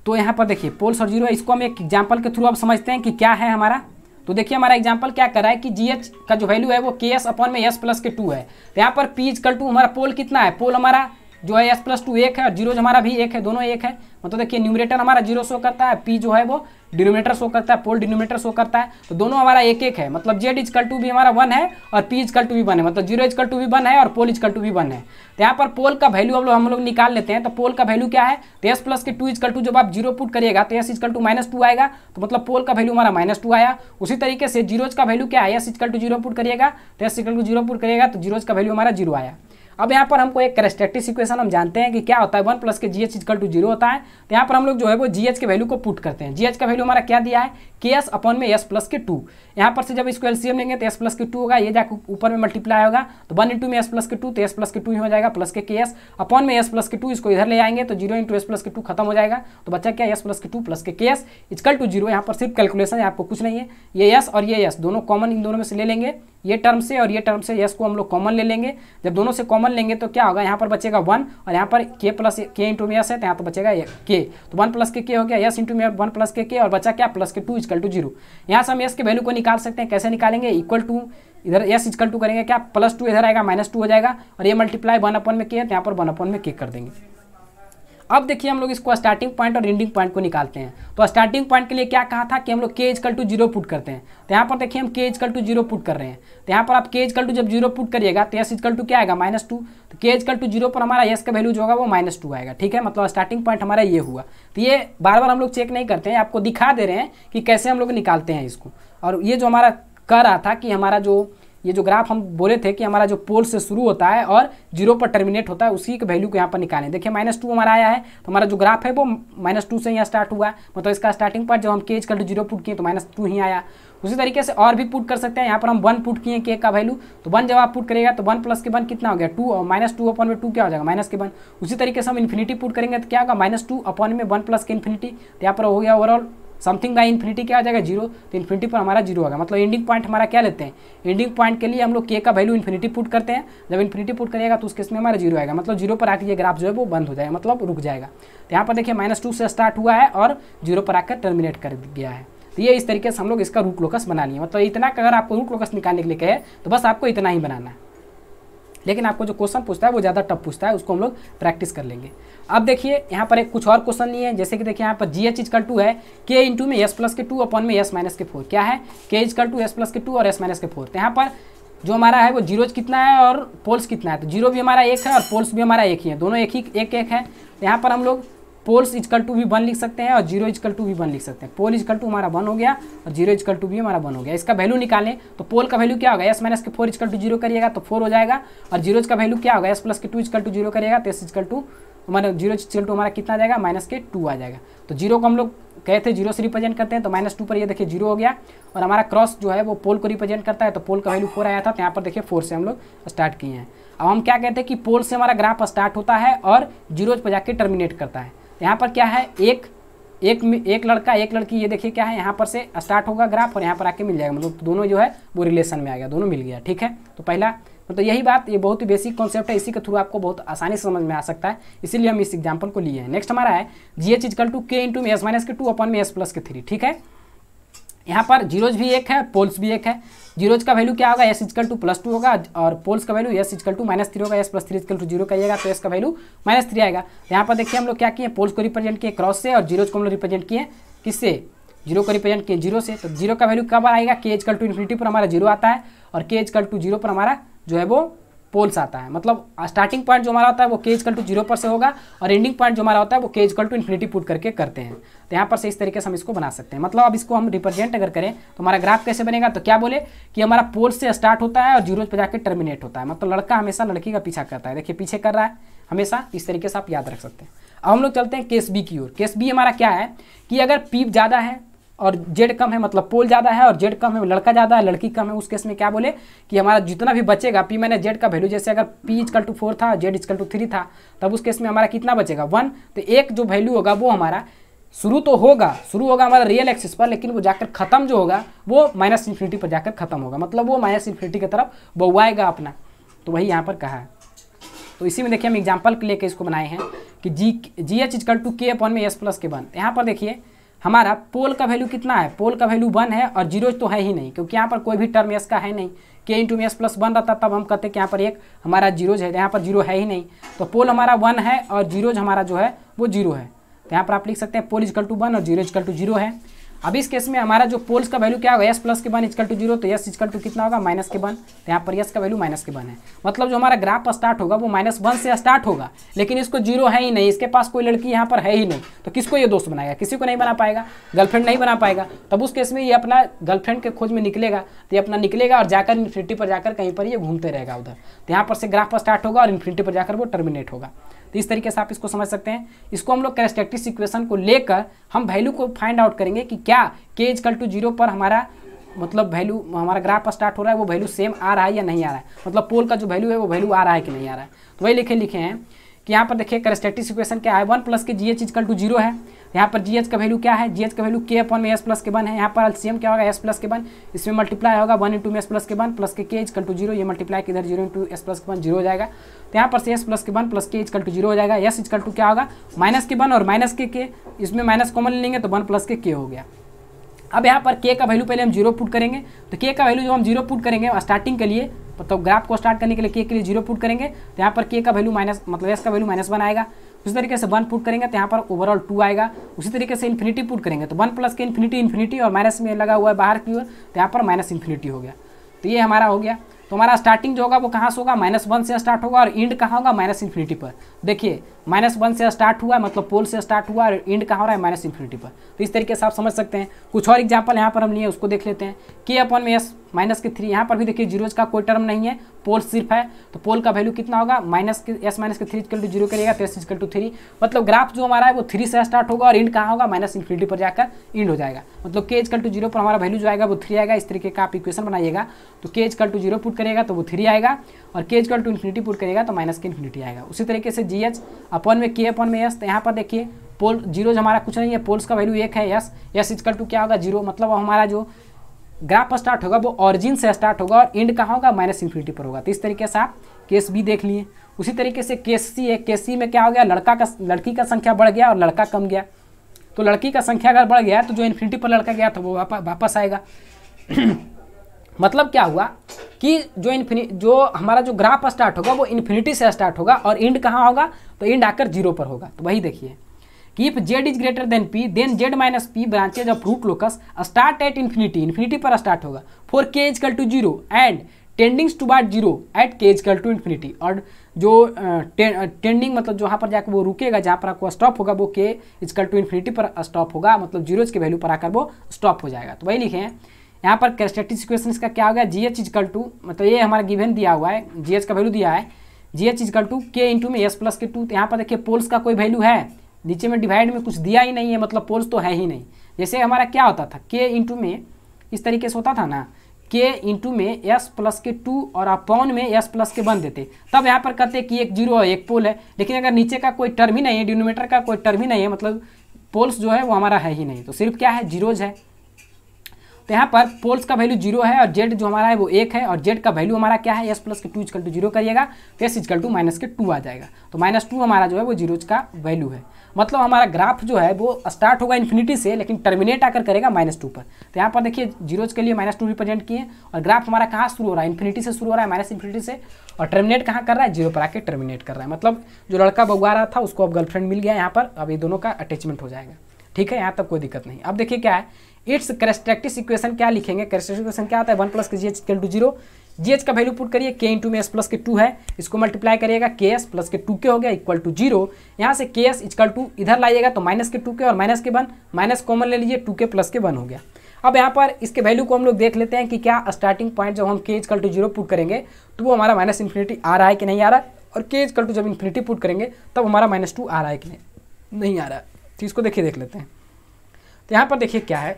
तो यहाँ पर देखिए पोल्स और जीरो, इसको हम एक एग्जाम्पल के थ्रू अब समझते हैं कि क्या है हमारा। तो देखिए हमारा एग्जाम्पल क्या कर रहा है कि GH का जो वैल्यू है वो KS/S+2 है। तो यहाँ पर P = हमारा पोल कितना है, पोल हमारा जो है S+2 1 है और जीरो हमारा भी 1 है, दोनों 1 है। मतलब देखिए न्यूमरेटर हमारा 0 शो करता है, P जो है वो डिनोमिनेटर शो करता है, पोल डिनोमिनेटर शो करता है, तो दोनों हमारा 1 है। मतलब Z = भी हमारा 1 है और P = भी 1 है, मतलब 0 = भी 1 है और पोल = भी 1 है। तो यहाँ पर पोल का वैल्यू हम लोग निकाल लेते हैं। तो पोल का वैल्यू क्या है, तो S+2 = जब आप 0 पुट करिएगा तो S = -2 आएगा, तो मतलब पोल का वैल्यू हमारा -2 आया। उसी तरीके से जीरोज का वैल्यू क्या है, S = 0 पुट करिएगा तो S = 0 पुट करिएगा तो जीरोज का वैल्यू हमारा 0 आया। अब यहाँ पर हमको एक कैरेक्टरिस्टिक इक्वेशन हम जानते हैं कि क्या होता है, 1 + के GH = 0 होता है। तो यहाँ पर हम लोग जो है वो GH के वैल्यू को पुट करते हैं। GH का वैल्यू हमारा क्या दिया है, KS/S+2। यहाँ पर से जब इसको LCM लेंगे तो S+2 होगा, ये जाकर ऊपर में मल्टीप्लाई होगा, तो 1 × S+2 तो S+2 ही हो जाएगा, प्लस के KS/S+2, इसको इधर ले आएंगे तो 0 × S+2 खत्म हो जाएगा, तो बच्चा क्या S+2 प्लस के KS = 0। यहाँ पर सिर्फ कैलकुलेशन है, आपको कुछ नहीं है। ये S और ये S दोनों कॉमन इन दोनों में से ले लेंगे, ये टर्म से और ये टर्म से S को हम लोग कॉमन ले लेंगे। जब दोनों से कॉमन लेंगे तो क्या होगा, यहाँ पर बचेगा 1 और यहाँ पर K + S है, तो यहाँ तो बचेगा K, तो 1 + K हो गया, S × 1 + K और बचा क्या, +2 = 0। यहाँ से हम S के वैल्यू को निकाल सकते हैं, कैसे निकालेंगे, इक्वल टू इधर S = करेंगे क्या, +2 इधर आएगा, -2 हो जाएगा और ये मल्टीप्लाई 1/K है, तो यहाँ पर 1/K कर देंगे। अब देखिए हम लोग इसको स्टार्टिंग पॉइंट और एंडिंग पॉइंट को निकालते हैं। तो स्टार्टिंग पॉइंट के लिए क्या कहा था कि हम लोग K = 0 पुट करते हैं। तो यहाँ पर देखिए हम K = 0 पुट कर रहे हैं। तो यहाँ पर आप K = जब 0 पुट करिएगा तो S = क्या आएगा, -2। तो K = 0 पर हमारा S का वैल्यू जो होगा वो -2 आएगा, ठीक है। मतलब स्टार्टिंग पॉइंट हमारा ये हुआ। तो ये बार बार हम लोग चेक नहीं करते हैं, आपको दिखा दे रहे हैं कि कैसे हम लोग निकालते हैं इसको। और ये जो हमारा कह रहा था कि हमारा ये जो ग्राफ हम बोले थे कि हमारा जो पोल से शुरू होता है और 0 पर टर्मिनेट होता है, उसी के वैल्यू को यहाँ पर निकालें। देखिए -2 हमारा आया है, तो हमारा जो ग्राफ है वो -2 से यहाँ स्टार्ट हुआ है, मतलब इसका स्टार्टिंग पॉइंट जब हम K = 0 पुट किए तो -2 ही आया। उसी तरीके से और भी पुट कर सकते हैं। यहाँ पर हम 1 पुट किए K का वैल्यू, तो 1 जब आप पुट करेगा तो 1 + के 1 कितना हो गया, 2 और -2/2 क्या हो जाएगा, -1। उसी तरीके से हम इन्फिनिटी पुट करेंगे तो क्या होगा, -2/1 + के इन्फिनिटी, तो यहाँ पर हो गया ओवरऑल समथिंग बाई इन्फिनिटी क्या हो जाएगा, 0। तो इन्फिनिटी पर हमारा 0 होगा। मतलब एंडिंग पॉइंट हमारा क्या लेते हैं, एंडिंग पॉइंट के लिए हम लोग K का वैल्यू इन्फिनिटी पुट करते हैं। जब इन्फिनिटी पुट करेगा तो उस केस में हमारा 0 आएगा, मतलब 0 पर आकर ये ग्राफ जो है वो बंद हो जाएगा, मतलब रुक जाएगा। तो यहाँ पर देखिए -2 से स्टार्ट हुआ है और 0 पर आकर टर्मिनेट कर गया है। तो ये इस तरीके से हम लोग इसका रूट लोकस बना लिए। मतलब इतना अगर आपको रूट लोकस निकालने के लिए कहे तो बस आपको इतना ही बनाना है, लेकिन आपको जो क्वेश्चन पूछता है वो ज़्यादा टफ पूछता है, उसको हम लोग प्रैक्टिस कर लेंगे। अब देखिए यहाँ पर एक कुछ और क्वेश्चन नहीं है, जैसे कि देखिए यहाँ पर GH = है K × S+2/S-4। क्या है, K = S+2 और S-4। तो यहाँ पर जो हमारा है वो जीरोज कितना है और पोल्स कितना है, तो 0 भी हमारा 1 है और पोल्स भी हमारा 1 ही है, दोनों एक है। तो यहाँ पर हम लोग पोल्स = भी 1 लिख सकते हैं और 0 = भी 1 लिख सकते हैं। पोल = हमारा 1 हो गया और 0 = भी हमारा 1 हो गया। इसका वैल्यू निकालें तो पोल का वैल्यू क्या होगा, S-4 = 0 करिएगा तो 4 हो जाएगा, और जीरोज का वैल्यू क्या होगा, S+2 = 0 करिएगा तो S = हमारा 0 = हमारा कितना आ जाएगा, -2 आ जाएगा। तो 0 को हम लोग कहे थे 0 से रिप्रेजेंट करते हैं, तो -2 पर ये देखिए 0 हो गया, और हमारा क्रॉस जो है वो पोल को रिप्रेजेंट करता है, तो पोल का वैल्यू 4 आया था। तो यहाँ पर देखिए 4 से हम लोग स्टार्ट किए हैं। अब हम क्या कहते हैं कि पोल से हमारा ग्राफ स्टार्ट होता है और जीरोज पर जाके टर्मिनेट करता है। यहाँ पर क्या है, 1 एक लड़का एक लड़की, ये देखिए क्या है, यहाँ पर से स्टार्ट होगा ग्राफ और यहाँ पर आके मिल जाएगा, मतलब दोनों जो है वो रिलेशन में आ गया, दोनों मिल गया। ठीक है, तो पहला मतलब यही बात, ये बहुत ही बेसिक कॉन्सेप्ट है, इसी के थ्रू आपको बहुत आसानी से समझ में आ सकता है, इसीलिए हम इस एग्जाम्पल को लिए हैं। नेक्स्ट हमारा है GH equal to K into S minus K 2 upon में एस प्लस के 3। ठीक है, यहाँ पर जीरोज भी एक है, पोल्स भी एक है। जीरोज का वैल्यू क्या होगा, एस इक्वल टू +2 होगा, और पोल्स का वैल्यू एस इक्वल टू -3 होगा। एस +3 इक्वल टू 0 कहिएगा तो एस का वैल्यू -3 आएगा। यहाँ पर देखिए हम लोग क्या किए, पोल्स को रिप्रेजेंट किए क्रॉस से और जीरोज को हम लोग रिप्रेजेंट किए किससे, 0 को रिप्रेजेंट किए 0 से। तो 0 का वैल्यू कब आएगा, K इक्वल टू इन्फिनिटी पर हमारा 0 आता है और K इक्वल टू 0 पर हमारा जो है वो पोल्स आता है। मतलब स्टार्टिंग पॉइंट जो हमारा होता है वो K इक्वल टू 0 पर से होगा और एंडिंग पॉइंट जो हमारा होता है वो K equal to infinity put करके करते हैं। तो यहाँ पर से इस तरीके से हम इसको बना सकते हैं। मतलब अब इसको हम रिप्रेजेंट अगर करें तो हमारा ग्राफ कैसे बनेगा, तो क्या बोले कि हमारा पोल्स से स्टार्ट होता है और जीरोज पे जाकर टर्मिनेट होता है। मतलब लड़का हमेशा लड़की का पीछा करता है, देखिए पीछे कर रहा है हमेशा, इस तरीके से आप याद रख सकते हैं। अब हम लोग चलते हैं केस बी की ओर। केस बी हमारा क्या है कि अगर पी ज़्यादा है और जेड कम है, मतलब पोल ज़्यादा है और जेड कम है, लड़का ज़्यादा है लड़की कम है, उस केस में क्या बोले कि हमारा जितना भी बचेगा पी माइनस जेड का वैल्यू, जैसे अगर पी इक्वल टू 4 था, जेड इक्वल टू 3 था, तब उस केस में हमारा कितना बचेगा 1। तो एक जो वैल्यू होगा वो हमारा शुरू होगा हमारा रियल एक्सिस पर, लेकिन वो जाकर खत्म जो होगा वो माइनस इन्फिनिटी पर जाकर खत्म होगा, मतलब वो माइनस इन्फिनिटी की तरफ बढ़ाएगा अपना। तो वही यहाँ पर कहा है। तो इसी में देखिए हम एग्जाम्पल लेके इसको बनाए हैं कि G H equal to K upon में एस प्लस के 1। यहाँ पर देखिए हमारा पोल का वैल्यू कितना है, पोल का वैल्यू 1 है और जीरोज तो है ही नहीं, क्योंकि यहाँ पर कोई भी टर्म एस का है नहीं। K इंटू में एस प्लस 1 रहता तब हम कहते हैं कि यहाँ पर एक हमारा जीरोज है, यहाँ पर जीरो है ही नहीं। तो पोल हमारा 1 है और जीरोज हमारा जो है वो 0 है। तो यहाँ पर आप लिख सकते हैं पोल इक्वल टू 1 और जीरो इक्वल टू 0 है। अब इस केस में हमारा जो पोल्स का वैल्यू क्या होगा, S plus K 1 equal to 0, तो एस इक्वल टू कितना होगा -1 के 1। तो यहाँ पर एस का वैल्यू -1 है। मतलब जो हमारा ग्राफ स्टार्ट होगा वो -1 से स्टार्ट होगा, लेकिन इसको 0 है ही नहीं, इसके पास कोई लड़की यहाँ पर है ही नहीं, तो किसको ये दोस्त बनाएगा, किसी को नहीं बना पाएगा, गर्लफ्रेंड नहीं बना पाएगा। तब उस केस में ये अपना गर्लफ्रेंड के खोज में निकलेगा, तो ये अपना निकलेगा और जाकर इन्फिनिटी पर जाकर कहीं पर ये घूमते रहेगा उधर। तो यहाँ पर से ग्राफ स्टार्ट होगा और इन्फिनिटी पर जाकर वो टर्मिनेट होगा। तो इस तरीके से आप इसको समझ सकते हैं। इसको हम लोग कैरेक्टरिस्टिक इक्वेशन को लेकर हम वैल्यू को फाइंड आउट करेंगे कि क्या K इक्वल टू 0 पर हमारा मतलब वैल्यू हमारा ग्राफ स्टार्ट हो रहा है वो वैल्यू सेम आ रहा है या नहीं आ रहा है, मतलब पोल का जो वैल्यू है वो वैल्यू आ रहा है कि नहीं आ रहा है। तो वही लिखे हैं कि यहाँ पर देखिए कैरेक्टरिस्टिक इक्वेशन क्या है, 1 प्लस के GH इक्वल टू 0 है। यहाँ पर GH का वैल्यू क्या है, GH का वैल्यू K अपॉन में एस प्लस के 1 है। यहाँ पर एलसीएम क्या होगा, एस प्लस के 1, इसमें मल्टीप्लाई होगा 1 इंटू में एस प्लस के 1 प्लस के K इक्वल टू 0, ये मल्टीप्लाई किधर 0 इंटू एस प्लस के 1 0 हो जाएगा। तो यहाँ पर से S plus K 1 plus K equal to 0 हो जाएगा। एस इक्वल टू क्या होगा, माइनस के 1 और माइनस के K, इसमें माइनस कॉमन लेंगे तो 1 प्लस के K हो गया। अब यहाँ पर K का वैल्यू पहले हम 0 पुट करेंगे, तो K का वैल्यू जो हम 0 पुट करेंगे स्टार्टिंग के लिए, मतलब ग्राफ को स्टार्ट करने के लिए K के लिए 0 पुट करेंगे, तो यहाँ पर K का वैल्यू माइनस मतलब S का वैल्यू -1 आएगा। उसी तरीके से 1 पुट करेंगे तो यहाँ पर ओवरऑल 2 आएगा। उसी तरीके से इन्फिनिटी पुट करेंगे तो 1 प्लस के इन्फिनिटी और माइनस में लगा हुआ है बाहर की ओर, तो यहाँ पर माइनस इन्फिनिटी हो गया। तो ये हमारा हो गया। तो हमारा स्टार्टिंग जो होगा वो कहाँ से होगा, -1 से स्टार्ट होगा और एंड कहाँ होगा, माइनस इन्फिनिटी पर। देखिए -1 से स्टार्ट हुआ मतलब पोल से स्टार्ट हुआ और एंड कहाँ हो रहा है, माइनस इन्फिनिटी पर। तो इस तरीके से आप समझ सकते हैं। कुछ और एग्जांपल यहाँ पर हम लिए उसको देख लेते हैं। K अपॉन में एस माइनस के 3, यहाँ पर भी देखिए जीरोज का कोई टर्म नहीं है, पोल सिर्फ है, तो पोल का वैल्यू कितना होगा, एस माइनस के 3 इक्वल टू 0 करेगा तो एस इक्वल टू 3। मतलब ग्राफ जो हमारा है वो 3 से स्टार्ट होगा और एंड कहाँ होगा, माइनस इन्फिनिटी पर जाकर एंड हो जाएगा। मतलब K इक्वल टू 0 पर हमारा वैल्यू जो आएगा वो 3 आएगा। इस तरीके का आप इक्वेशन बनाइएगा। तो K इक्वल टू 0 पुट करेगा तो वो 3 आएगा और K equal to infinity put करेगा तो माइनस के इन्फिनिटी आएगा। उसी तरीके से GH अपॉन में K अपॉन में एस, तो यहाँ पर देखिए पोल जीरोज हमारा कुछ नहीं है, पोल्स का वैल्यू 1 है, एस इक्वल टू क्या होगा 0। मतलब हमारा जो ग्राफ स्टार्ट होगा वो ऑरिजिन से स्टार्ट होगा और एंड कहाँ होगा, माइनस इन्फिनिटी पर होगा। तो इस तरीके से आप केस बी देख लिए। उसी तरीके से केस सी है। केस सी में क्या हो गया, लड़की का संख्या बढ़ गया और लड़का कम गया। तो लड़की का संख्या अगर बढ़ गया तो जो इन्फिनिटी पर लड़का गया था वो वापस आएगा। मतलब क्या हुआ कि जो हमारा जो ग्राफ स्टार्ट होगा वो इन्फिनिटी से स्टार्ट होगा और एंड कहाँ होगा, तो एंड आकर 0 पर होगा। तो वही देखिए कि if z is greater than p then z minus p branches of root locus start at infinity पर स्टार्ट होगा for k equal to 0 and tending toward 0 at k equal to infinity. और जो टेंडिंग मतलब जो यहाँ पर जाकर वो रुकेगा, जहाँ पर आपको स्टॉप होगा वो k इक्वल टू इन्फिनिटी पर स्टॉप होगा, मतलब जीरोज के वैल्यू पर आकर वो स्टॉप हो जाएगा। तो वही लिखे हैं यहाँ पर कैरेक्टरिस्टिक इक्वेशन का क्या हो गया, GH इक्वल टू मतलब ये हमारा गिवन दिया हुआ है, GH का वैल्यू दिया है GH equal to K into में S प्लस के 2। तो यहाँ पर देखिए पोल्स का कोई वैल्यू है, नीचे में डिवाइड में कुछ दिया ही नहीं है, मतलब पोल्स तो है ही नहीं। जैसे हमारा क्या होता था K इंटू में इस तरीके से होता था ना, K इंटू में S प्लस के 2 और अपॉन में S प्लस के 1 देते, तब यहाँ पर कहते कि एक जीरो है एक पोल है। लेकिन अगर नीचे का कोई टर्म ही नहीं है, डिनोमिनेटर का कोई टर्म ही नहीं है, मतलब पोल्स जो है वो हमारा है ही नहीं, तो सिर्फ क्या है, जीरोज है। तो यहाँ पर पोल्स का वैल्यू 0 है और जेड जो हमारा है वो 1 है और जेड का वैल्यू हमारा क्या है, एस प्लस के 2 इक्वल टू 0 करिएगा तो S equal to minus K 2 आ जाएगा। तो -2 हमारा जो है वो जीरोज का वैल्यू है। मतलब हमारा ग्राफ जो है वो स्टार्ट होगा इन्फिनिटी से लेकिन टर्मिनेट आकर करेगा -2 पर। तो यहाँ पर देखिए जीरोज के लिए -2 रिप्रेजेंट किए और ग्राफ हमारा कहाँ शुरू हो रहा है, इन्फिनिटी से शुरू हो रहा है, -इन्फिनिटी से, और टर्मिनेट कहाँ कर रहा है, 0 पर आके टर्मिनेट कर रहा है। मतलब जो लड़का बउआ रहा था उसको अब गर्लफ्रेंड मिल गया यहाँ पर, अब ये दोनों का अटैचमेंट हो जाएगा। ठीक है, यहाँ तक कोई दिक्कत नहीं। अब देखिए क्या है, इट्स कैरेक्टरिस्टिक इक्वेशन क्या लिखेंगे, कैरेक्टरिस्टिक इक्वेशन क्या आता है, 1 प्लस के GH इक्वल टू 0। GH का वैल्यू पुट करिए k इंटू में s प्लस के 2 है, इसको मल्टीप्लाई करिएगा KS प्लस के 2k हो गया इक्वल टू 0। यहाँ से KS इक्वल टू इधर लाइएगा तो माइनस के 2k और माइनस के 1, माइनस कॉमन ले लीजिए 2k प्लस के 1 हो गया। अब यहाँ पर इसके वैल्यू को हम लोग देख लेते हैं कि क्या स्टार्टिंग पॉइंट जब हम k इक्वल टू 0 पुट करेंगे तो वो हमारा -इन्फिनिटी आ रहा है कि नहीं आ रहा है, और k इक्वल टू जब इन्फिनिटी पुट करेंगे तब हमारा -2 आ रहा है कि नहीं आ रहा है। तो इसको देखिए देख लेते हैं। तो यहाँ पर देखिए क्या है,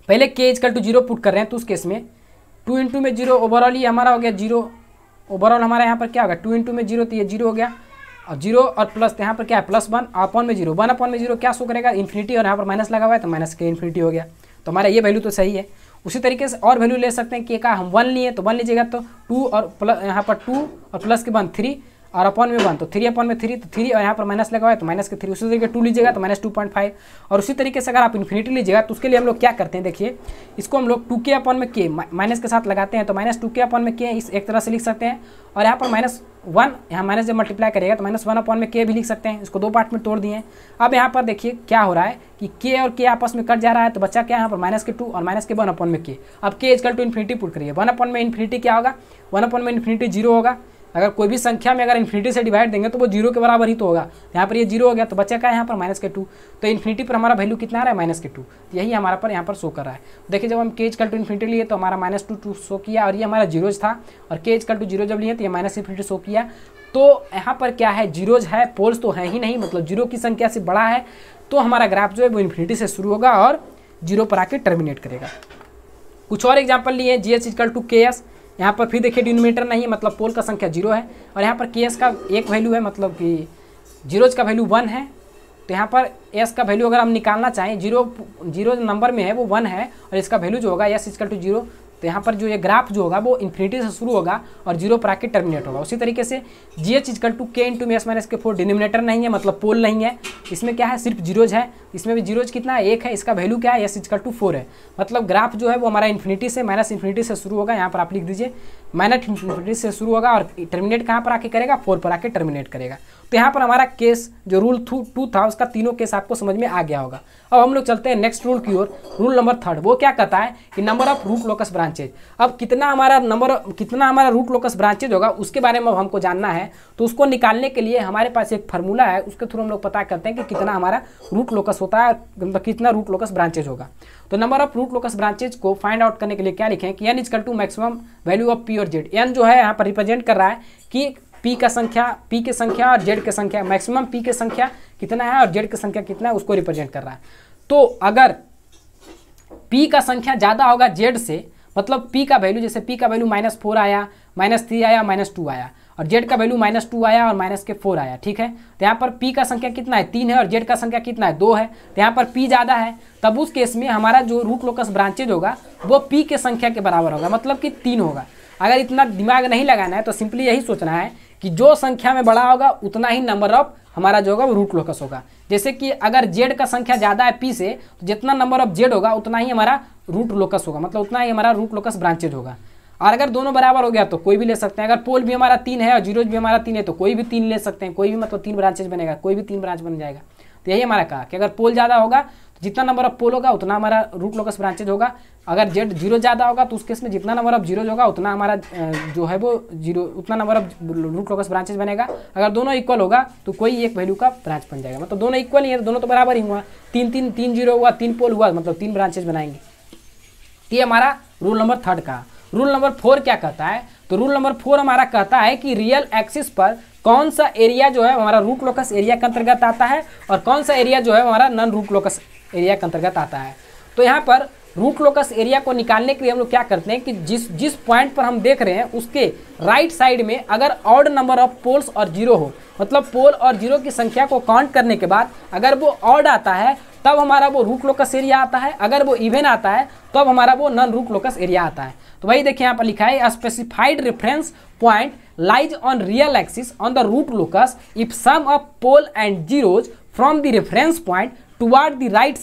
पहले k इक्वल टू 0 पुट कर रहे हैं तो उस केस में 2 इंटू में 0 ओवरऑल ही हमारा हो गया 0। ओवरऑल हमारा यहाँ पर क्या होगा, 2 इंटू में 0 तो ये 0 हो गया और 0 और प्लस यहाँ पर क्या है +1 अपॉन में 0, 1 अपॉन में 0 क्या शो करेगा, इन्फिनिटी, और यहाँ पर माइनस लगा हुआ है तो माइनस के इन्फिनिटी हो गया। तो हमारा ये वैल्यू तो सही है। उसी तरीके से और वैल्यू ले सकते हैं, k का हम 1 लिए तो 1 लीजिएगा तो 2 और प्लस, यहाँ पर 2 और प्लस के 1 3 और अपॉन में 1 तो 3 अपॉन में 3 तो 3 और यहाँ पर माइनस लगा हुआ है तो माइनस के 3। उसी तरीके 2 लीजिएगा तो -2.5 और उसी तरीके से अगर आप इन्फिनिटी लीजिएगा तो उसके लिए हम लोग क्या करते हैं, देखिए इसको हम लोग 2k अपॉन में k माइनस के साथ लगाते हैं तो -2k अपॉन में k इस एक तरह से लिख सकते हैं, और यहाँ पर -1 यहाँ माइनस जब मल्टीप्लाई करिएगा तो -1 अपॉन में k भी लिख सकते हैं। इसको 2 पार्ट में तोड़ दिए। अब यहाँ पर देखिए क्या हो रहा है कि k और k आपस में कट जा रहा है तो बच्चा क्या यहाँ पर -2 और -1 अपॉन में k। अब k equal to infinity put करिए, 1 अपॉन में इन्फिनिटी क्या होगा, 1 अपॉन में इन्फिनिटी 0 होगा। अगर कोई भी संख्या में अगर इन्फिनिटी से डिवाइड देंगे तो वो 0 के बराबर ही तो होगा। यहाँ पर ये 0 हो गया तो बच्चा क्या है यहाँ पर -2। तो इन्फिनिटी पर हमारा वैल्यू कितना आ रहा है, -2। यही हमारा पर यहाँ पर शो कर रहा है। देखिए जब हम k इक्वल टू इन्फिनिटी लिए तो हमारा -2 शो किया और ये हमारा जीरोज था, और k इक्वल टू 0 जब लिए तो ये -इन्फिनिटी शो किया। तो यहाँ पर क्या है, जीरोज है, पोल्स तो है ही नहीं, मतलब 0 की संख्या से बड़ा है। तो हमारा ग्राफ जो है वो इन्फिनिटी से शुरू होगा और 0 पर आके टर्मिनेट करेगा। कुछ और एग्जाम्पल लिए, GH इक्वल टू KS, यहाँ पर फिर देखिए डिनोमिनेटर नहीं है, मतलब पोल का संख्या 0 है, और यहाँ पर KS का एक वैल्यू है, मतलब कि जीरोज का वैल्यू 1 है। तो यहाँ पर S का वैल्यू अगर हम निकालना चाहें, जीरो नंबर में है वो 1 है, और इसका वैल्यू जो होगा S इक्वल टू 0। तो यहाँ पर जो ये ग्राफ जो होगा वो इन्फिनिटी से शुरू होगा और 0 पर आके टर्मिनेट होगा। उसी तरीके से GH equal to k into में s माइनस के 4, डिनोमिनेटर नहीं है, मतलब पोल नहीं है, इसमें क्या है सिर्फ जीरोज है। इसमें भी जीरोज कितना है, 1 है, इसका वैल्यू क्या है, s इक्वल टू 4 है। मतलब ग्राफ जो है वो हमारा इन्फिनिटी से -इन्फिनिटी से शुरू होगा, यहाँ पर आप लिख दीजिए -इन्फिनिटी से शुरू होगा और टर्मिनेट कहाँ पर आके करेगा, 4 पर आके टर्मिनेट करेगा। तो यहाँ पर हमारा केस जो रूल 2 था उसका तीनों केस आपको समझ में आ गया होगा। अब हम लोग चलते हैं नेक्स्ट रूल की ओर, रूल नंबर 3। वो क्या कहता है कि number of root locus branches. अब कितना हमारा रूट लोकस ब्रांचेज होगा उसके बारे में हमको जानना है। तो उसको निकालने के लिए हमारे पास एक फार्मूला है, उसके थ्रू हम लोग पता करते हैं कि कितना हमारा रूट लोकस होता है, मतलब कितना रूट लोकस ब्रांचेज होगा। तो number of root locus branches को फाइंड आउट करने के लिए क्या लिखें कि n equal to maximum value of p और z। n जो है यहाँ पर रिप्रेजेंट कर रहा है कि p की संख्या और z की संख्या, मैक्सिमम p की संख्या कितना है और z की संख्या कितना है उसको रिप्रेजेंट कर रहा है। तो अगर p का संख्या ज़्यादा होगा z से, मतलब p का वैल्यू, जैसे p का वैल्यू -4 आया, -3 आया, -2 आया, और z का वैल्यू -2 आया और -4 आया, ठीक है। तो यहाँ पर p का संख्या कितना है, 3 है, और z का संख्या कितना है, 2 है। तो यहाँ पर p ज़्यादा है, तब उस केस में हमारा जो रूट लोकस ब्रांचेज होगा वो p के संख्या के बराबर होगा, मतलब कि 3 होगा। अगर इतना दिमाग नहीं लगाना है तो सिंपली यही सोचना है कि जो संख्या में बड़ा होगा उतना ही नंबर ऑफ हमारा जो होगा वो रूट लोकस होगा। जैसे कि अगर z का संख्या ज़्यादा है p से, तो जितना नंबर ऑफ z होगा उतना ही हमारा रूट लोकस होगा, मतलब उतना ही हमारा रूट लोकस ब्रांचेज होगा। और अगर दोनों बराबर हो गया तो कोई भी ले सकते हैं। अगर पोल भी हमारा 3 है और जीरोज भी हमारा 3 है तो कोई भी 3 ले सकते हैं, कोई भी मतलब 3 ब्रांचेज बनेगा, कोई भी 3 ब्रांच बन जाएगा। तो यही हमारा कहा कि अगर पोल ज़्यादा होगा तो जितना नंबर ऑफ पोल होगा उतना हमारा रूट लोकस ब्रांचेज होगा। अगर जेड जीरो ज़्यादा होगा तो उस केस में जितना नंबर ऑफ जीरोज होगा उतना हमारा जो है वो उतना number of root locus branches बनेगा। अगर दोनों इक्वल होगा तो कोई एक वैल्यू का ब्रांच बन जाएगा, मतलब दोनों इक्वल ही है, दोनों तो बराबर ही हुआ। 3 जीरो हुआ, 3 पोल हुआ, मतलब 3 ब्रांचेज बनाएंगे। ये हमारा रूल नंबर 3 का। रूल नंबर 4 क्या कहता है, तो रूल नंबर 4 हमारा कहता है कि रियल एक्सिस पर कौन सा एरिया जो है हमारा रूट लोकस एरिया के अंतर्गत आता है और कौन सा एरिया जो है हमारा नॉन रूट लोकस एरिया के अंतर्गत आता है। तो यहाँ पर रूट लोकस एरिया को निकालने के लिए हम लोग क्या करते हैं कि जिस पॉइंट पर हम देख रहे हैं उसके राइट साइड में अगर ऑड नंबर ऑफ पोल्स और जीरो हो, मतलब पोल और जीरो की संख्या को काउंट करने के बाद अगर वो ऑड आता है तब हमारा वो रूट लोकस एरिया आता है, अगर वो इवन आता है तब हमारा वो नॉन रूट लोकस एरिया आता है। तो वही देखिए यहाँ पर लिखा है specified reference point lies on real axis on the root locus if sum of pole and zeros from the reference point toward the right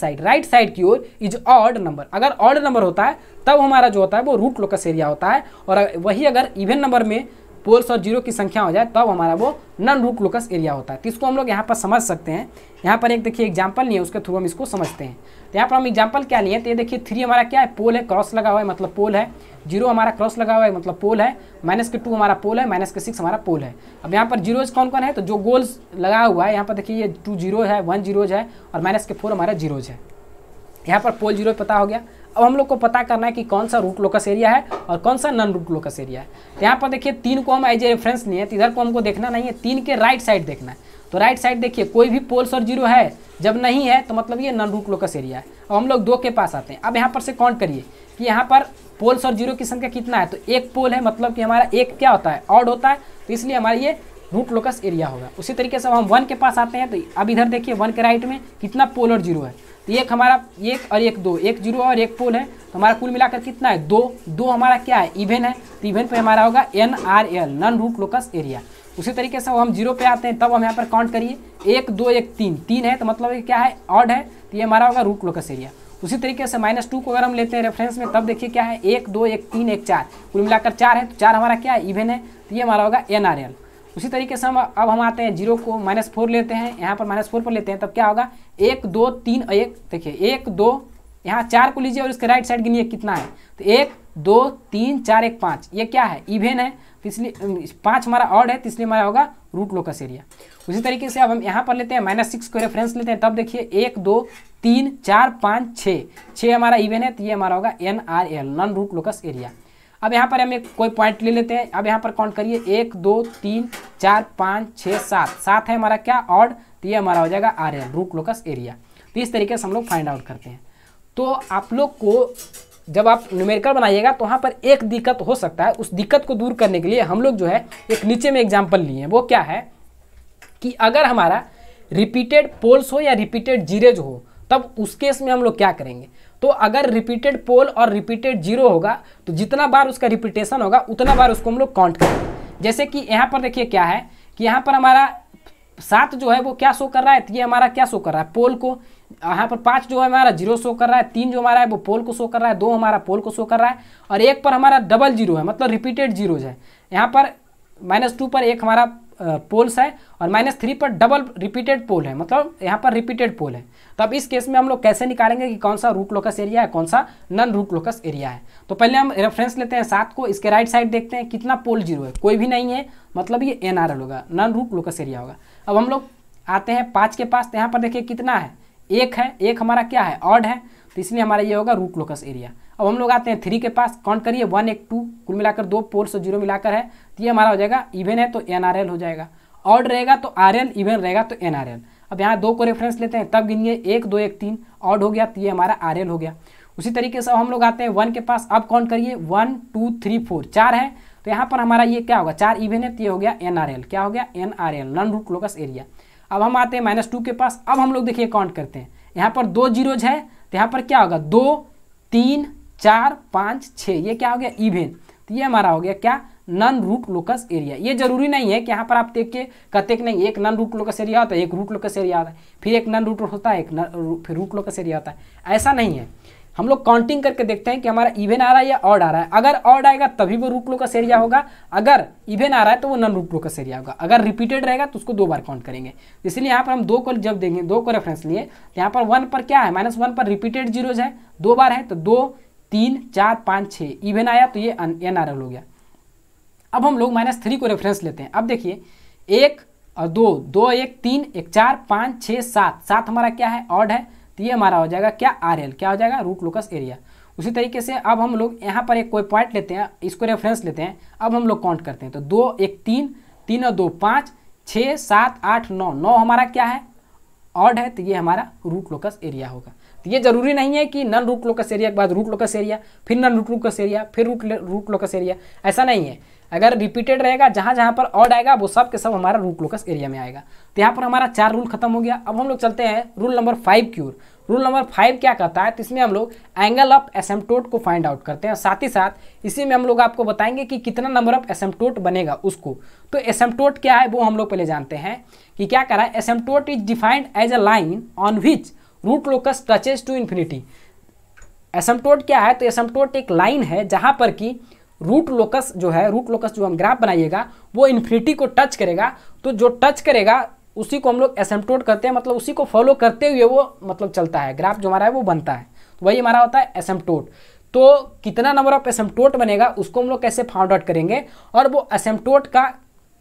side की ओर इज ऑड नंबर। अगर ऑड नंबर होता है तब हमारा जो होता है वो रूट लोकस एरिया होता है, और वही अगर इवन नंबर में पोल्स और जीरो की संख्या हो जाए तब हमारा वो नॉन रूट लोकस एरिया होता है। तो इसको हम लोग यहाँ पर समझ सकते हैं। यहाँ पर एक देखिए एग्जाम्पल नहीं है, उसके थ्रू हम इसको समझते हैं। तो यहाँ पर हम एग्जाम्पल क्या लिए, तो ये देखिए 3 हमारा क्या है, पोल है, क्रॉस लगा हुआ है मतलब पोल है, 0 हमारा क्रॉस लगा हुआ है मतलब पोल है, -2 हमारा पोल है, -6 हमारा पोल है। अब यहाँ पर जीरोज कौन कौन है, तो जो गोल्स लगा हुआ है यहाँ पर देखिए ये 2 जीरो है, 1 जीरोज है और -4 हमारा जीरोज है। यहाँ पर पोल जीरो पता हो गया। अब हम लोग को पता करना है कि कौन सा रूट लोकस एरिया है और कौन सा नॉन रूट लोकस एरिया है। तो यहाँ पर देखिए 3 को हम एज ए रेफरेंस लिए हैं, तो इधर को हमको देखना नहीं है, 3 के राइट साइड देखना है। तो राइट साइड देखिए कोई भी पोल्स और जीरो है, जब नहीं है तो मतलब ये नॉन रूट लोकस एरिया है। अब हम लोग 2 के पास आते हैं। अब यहाँ पर से काउंट करिए कि यहाँ पर पोल्स और जीरो की संख्या कितना है, तो 1 पोल है, मतलब कि हमारा 1 क्या होता है, ऑड होता है, तो इसलिए हमारा ये रूट लोकस एरिया होगा। उसी तरीके से अब हम 1 के पास आते हैं। तो अब इधर देखिए 1 के राइट में कितना पोल और जीरो है, तो एक हमारा 1 और 1 2, 1 जीरो और 1 पोल है, तो हमारा कुल मिलाकर कितना है 2 हमारा क्या है, इवन है, तो इवन पे हमारा होगा NRL non root locus area. उसी तरीके से हम 0 पे आते हैं, तब हम यहाँ पर काउंट करिए 1 2 1 3 है, तो मतलब ये क्या है, ऑड है, तो ये हमारा होगा रूट लोकस एरिया। उसी तरीके से -2 को अगर हम लेते हैं रेफरेंस में, तब देखिए क्या है, 1 2 1 3 1 4, कुल मिलाकर 4 है, तो 4 हमारा क्या है, इवन है, तो ये हमारा होगा NRL। उसी तरीके से अब हम आते हैं 0 को -4 लेते हैं, यहाँ पर -4 पर लेते हैं, तब क्या होगा 1 2 3 1, देखिए 1 2, यहाँ 4 को लीजिए और इसके राइट साइड गिनिए कितना है, तो 1 2 3 4 1 5, ये क्या है, इवन है, तो इसलिए 5 हमारा ऑड है, तो इसलिए हमारा होगा रूट लोकस एरिया। उसी तरीके से अब हम यहाँ पर लेते हैं -6 को रेफरेंस लेते हैं, तब देखिए 1 2 3 4 5 6 हमारा इवन है, तो ये हमारा होगा NRL non root locus area. अब यहाँ पर हम एक कोई पॉइंट ले लेते हैं। अब यहाँ पर काउंट करिए 1 2 3 4 5 6 7 है हमारा क्या, ऑड, तो ये हमारा हो जाएगा RL रूट लोकस एरिया। तो इस तरीके से हम लोग फाइंड आउट करते हैं। तो आप लोग को जब आप न्यूमेरिकल बनाइएगा तो वहाँ पर एक दिक्कत हो सकता है, उस दिक्कत को दूर करने के लिए हम लोग जो है एक नीचे में एग्जाम्पल लिए हैं। वो क्या है कि अगर हमारा रिपीटेड पोल्स हो या रिपीटेड जीरोज हो, तब उस केस में हम लोग क्या करेंगे। तो अगर रिपीटेड पोल और रिपीटेड जीरो होगा तो जितना बार उसका रिपीटेशन होगा उतना बार उसको हम लोग काउंट करेंगे। जैसे कि यहाँ पर देखिए क्या है कि यहाँ पर हमारा 7 जो है वो क्या शो कर रहा है, तो ये हमारा क्या शो कर रहा है, पोल को। यहाँ पर 5 जो है हमारा जीरो शो कर रहा है, 3 जो हमारा है वो पोल को शो कर रहा है, 2 हमारा पोल को शो कर रहा है, और 1 पर हमारा डबल जीरो है, मतलब रिपीटेड जीरोज है। यहाँ पर -2 पर 1 हमारा पोल्स है और -3 पर डबल रिपीटेड पोल है, मतलब यहाँ पर रिपीटेड पोल है। तो अब इस केस में हम लोग कैसे निकालेंगे कि कौन सा रूट लोकस एरिया है, कौन सा नॉन रूट लोकस एरिया है। तो पहले हम रेफरेंस लेते हैं 7 को, इसके राइट साइड देखते हैं कितना पोल जीरो है, कोई भी नहीं है, मतलब ये NRL होगा नॉन रूट लोकस एरिया होगा। अब हम लोग आते हैं 5 के पास, तो यहाँ पर देखिए कितना है, 1 है, 1 हमारा क्या है, ऑड है, तो इसलिए हमारा ये होगा रूट लोकस एरिया। अब हम लोग आते हैं 3 के पास, काउंट करिए 1 1 2, कुल मिलाकर 2 पोल्स और 0 मिलाकर है, तो ये हमारा हो जाएगा इवन है तो NRL हो जाएगा, ऑड रहेगा तो RL, इवन रहेगा तो NRL। अब यहाँ 2 को रेफरेंस लेते हैं, तब गिनिए 1 2 1 3, ऑड हो गया, तो ये हमारा RL हो गया। उसी तरीके से हम लोग आते हैं 1 के पास, अब काउंट करिए 1 2 3 4, 4 है, तो यहाँ पर हमारा ये क्या होगा, 4 इवन है, तो ये हो गया NRL, क्या हो गया, NRL non root locus area. अब हम आते हैं -2 के पास, अब हम लोग देखिए काउंट करते हैं, यहाँ पर 2 जीरोज है, तो यहाँ पर क्या होगा 2 3 4 5 6, ये क्या हो गया इवन, तो ये हमारा हो गया क्या, नॉन रूट लोकस एरिया। ये जरूरी नहीं है कि यहाँ पर आप देख के कहते कि नहीं एक नॉन रूट लोकस एरिया होता है, एक रूट लोकस एरिया होता है, फिर एक नॉन रूट होता है, फिर रूट लोकस एरिया होता है, ऐसा नहीं है। हम लोग काउंटिंग करके देखते हैं कि हमारा इवन आ रहा है या ऑड आ रहा है। अगर ऑड आएगा तभी वो रूट लोकस एरिया होगा, अगर इवन आ रहा है तो वो नॉन रूट लोकस एरिया होगा। अगर रिपीटेड रहेगा तो उसको 2 बार काउंट करेंगे। इसलिए यहाँ पर हम 2 को जब देंगे, 2 को रेफरेंस लिए, तो यहाँ पर 1 पर क्या है, -1 पर रिपीटेड जीरोज है, 2 बार है, तो 2 3 4 5 6 इवन आया, तो ये NRL हो गया। अब हम लोग -3 को रेफरेंस लेते हैं। अब देखिए 1 और 2 2 1 3 1 4 5 6 7 हमारा क्या है, ऑड है, तो ये हमारा हो जाएगा क्या, RL, क्या हो जाएगा, रूट लोकस एरिया। उसी तरीके से अब हम लोग यहाँ पर एक कोई पॉइंट लेते हैं, इसको रेफरेंस लेते हैं, अब हम लोग काउंट करते हैं, तो 2 1 3 3 और 2 5 6 7 8 9 हमारा क्या है, ऑड है, तो ये हमारा रूट लोकस एरिया होगा। तो तो ये जरूरी नहीं है कि नन रूट लोकस एरिया के बाद रूट लोकस एरिया, फिर नन रूट लोकस एरिया, फिर रूट लोकस एरिया, ऐसा नहीं है। अगर रिपीटेड रहेगा, जहाँ जहाँ पर ऑड आएगा वो सब के सब हमारा रूट लोकस एरिया में आएगा। तो यहाँ पर हमारा 4 रूल खत्म हो गया। अब हम लोग चलते हैं रूल नंबर 5 की ओर। रूल नंबर 5 क्या कहता है, तो इसमें हम लोग एंगल ऑफ एसिम्पटोट को फाइंड आउट करते हैं। साथ ही साथ इसी में हम लोग आपको बताएंगे कि कितना नंबर ऑफ एसिम्पटोट बनेगा उसको। तो एसिम्पटोट क्या है वो हम लोग पहले जानते हैं कि क्या कह रहा है। Asymptote is defined as a line on which root locus touches to infinity. Asymptote क्या है, तो एसिम्पटोट एक लाइन है जहाँ पर कि रूट लोकस जो है, रूट लोकस जो हम ग्राफ बनाइएगा वो इन्फिनिटी को टच करेगा। तो जो टच करेगा उसी को हम लोग एसिम्पटोट करते हैं, मतलब उसी को फॉलो करते हुए वो मतलब चलता है, ग्राफ जो हमारा है वो बनता है। तो वही हमारा होता है एसिम्पटोट। तो कितना नंबर ऑफ एसिम्पटोट बनेगा उसको हम लोग कैसे फाइंड आउट करेंगे, और वो एसिम्पटोट का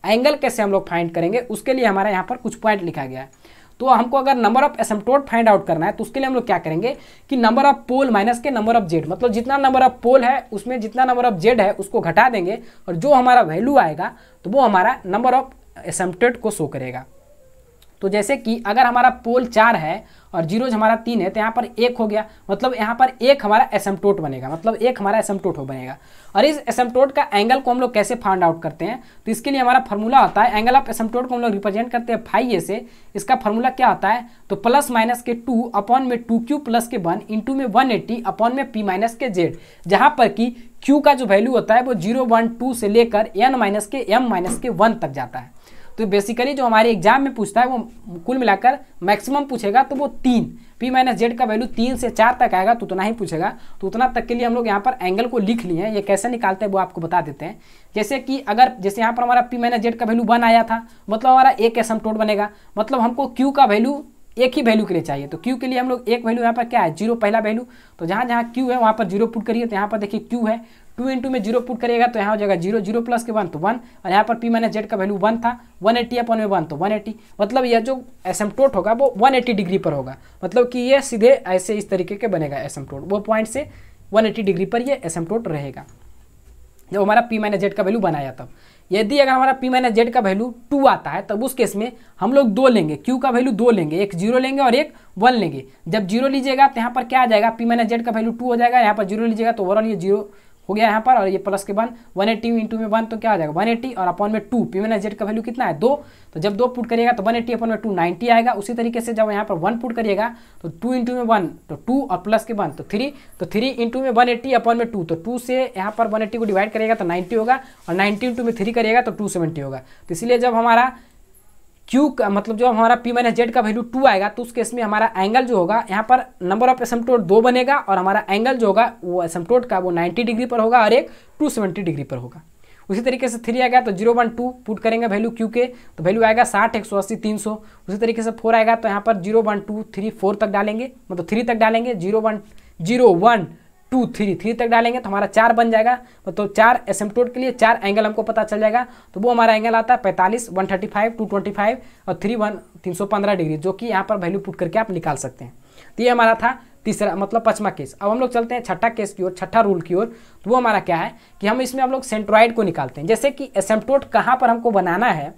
एंगल कैसे हम लोग फाइंड करेंगे, उसके लिए हमारे यहाँ पर कुछ पॉइंट लिखा गया है। तो हमको अगर नंबर ऑफ एसिम्पटोट फाइंड आउट करना है तो उसके लिए हम लोग क्या करेंगे कि नंबर ऑफ पोल माइनस के नंबर ऑफ जेड, मतलब जितना नंबर ऑफ पोल है उसमें जितना नंबर ऑफ जेड है उसको घटा देंगे, और जो हमारा वैल्यू आएगा तो वो हमारा नंबर ऑफ एसिम्पटोट को शो करेगा। तो जैसे कि अगर हमारा पोल 4 है और जीरोज हमारा 3 है, तो यहाँ पर 1 हो गया, मतलब यहाँ पर 1 हमारा एसिम्पटोट बनेगा, मतलब 1 हमारा एसिम्पटोट हो बनेगा। और इस एसिम्पटोट का एंगल को हम लोग कैसे फाइंड आउट करते हैं, तो इसके लिए हमारा फॉर्मूला होता है, एंगल ऑफ एसिम्पटोट को हम लोग रिप्रेजेंट करते हैं फाई ए से। इसका फॉर्मूला क्या होता है, तो प्लस माइनस के 2 अपॉन में 2q प्लस के 1 इंटू में 180 अपॉन में p माइनस के z, जहाँ पर कि q का जो वैल्यू होता है वो 0, 1, 2 से लेकर n माइनस के m माइनस के 1 तक जाता है। तो बेसिकली जो हमारे एग्जाम में पूछता है वो कुल मिलाकर मैक्सिमम पूछेगा तो वो 3 p माइनस जेड का वैल्यू 3 से 4 तक आएगा, तो उतना ही पूछेगा। तो उतना तक के लिए हम लोग यहाँ पर एंगल को लिख लिए हैं। ये कैसे निकालते हैं वो आपको बता देते हैं। जैसे कि अगर जैसे यहाँ पर हमारा p माइनस जेड का वैल्यू 1 आया था, मतलब हमारा एक एसिम्पटोट बनेगा, मतलब हमको q का वैल्यू एक ही वैल्यू के लिए चाहिए। तो q के लिए हम लोग एक वैल्यू यहाँ पर क्या है 0 पहला वैल्यू, तो जहाँ जहाँ q है वहाँ पर 0 पुट करिए। तो यहाँ पर देखिए q है 2 इंटू में 0 पुट करिएगा तो यहाँ हो जाएगा 0, 0 प्लस के 1 तो 1, और यहाँ पर p माइनस जेड का वैल्यू 1 था, 180 अपॉन में 1 तो 180, मतलब यह जो एसिम्पटोट होगा वो 180 डिग्री पर होगा, मतलब कि ये सीधे ऐसे इस तरीके के बनेगा एसिम्पटोट, वो पॉइंट से 180 डिग्री पर ये एसिम्पटोट रहेगा जब हमारा p माइनस जेड का वैल्यू बनाया तब। यदि अगर हमारा p माइनस जेड का वैल्यू 2 आता है तब उस केस में हम लोग 2 लेंगे, q का वैल्यू 2 लेंगे, एक 0 लेंगे और एक 1 लेंगे। जब 0 लीजिएगा तो यहाँ पर क्या आ जाएगा, p माइनस जेड का वैल्यू 2 हो जाएगा, यहाँ पर 0 लीजिएगा तो ओवरऑल ये 0 हो गया यहाँ पर, और ये प्लस के 1 180 इंटू में 1 तो क्या आ जाएगा 180, और अपॉन में 2 p माइनस जेड का वैल्यू कितना है 2, तो जब 2 पुट करिएगा तो 180 अपॉन में 2 90 आएगा। उसी तरीके से जब यहाँ पर 1 पुट करिएगा तो 2 इंटू में 1 तो 2 और प्लस के 1 तो 3, तो 3 इंटू में 180 अपॉन में 2, तो 2 से यहाँ पर 180 को डिवाइड करिएगा तो 90 होगा, और 90 इंटू में 3 करिएगा तो 270 होगा। तो इसलिए जब हमारा Q का मतलब जो हमारा p माइनस जेड का वैल्यू 2 आएगा तो उस केस में हमारा एंगल जो होगा यहाँ पर नंबर ऑफ एसिम्पटोट 2 बनेगा, और हमारा एंगल जो होगा वो एसिम्पटोट का वो 90 डिग्री पर होगा और एक 270 डिग्री पर होगा। उसी तरीके से 3 आएगा तो 0, 1, 2 पुट करेंगे वैल्यू Q के, तो वैल्यू आएगा 60, 180, 300। उसी तरीके से 4 आएगा तो यहाँ पर 0, 1, 2, 3, 4 तक डालेंगे, मतलब 3 तक डालेंगे, 0, 1, 2, 3 तक डालेंगे तो हमारा 4 बन जाएगा। तो 4 एसिम्पटोट के लिए 4 एंगल हमको पता चल जाएगा, तो वो हमारा एंगल आता है 45, 135, 225 और 315 डिग्री, जो कि यहाँ पर वैल्यू पुट करके आप निकाल सकते हैं। तो ये हमारा था तीसरा मतलब 5वां केस। अब हम लोग चलते हैं छठा केस की ओर, छठा रूल की ओर। तो वो हमारा क्या है कि हम इसमें हम लोग सेंट्रॉइड को निकालते हैं। जैसे कि एसिम्पटोट कहाँ पर हमको बनाना है,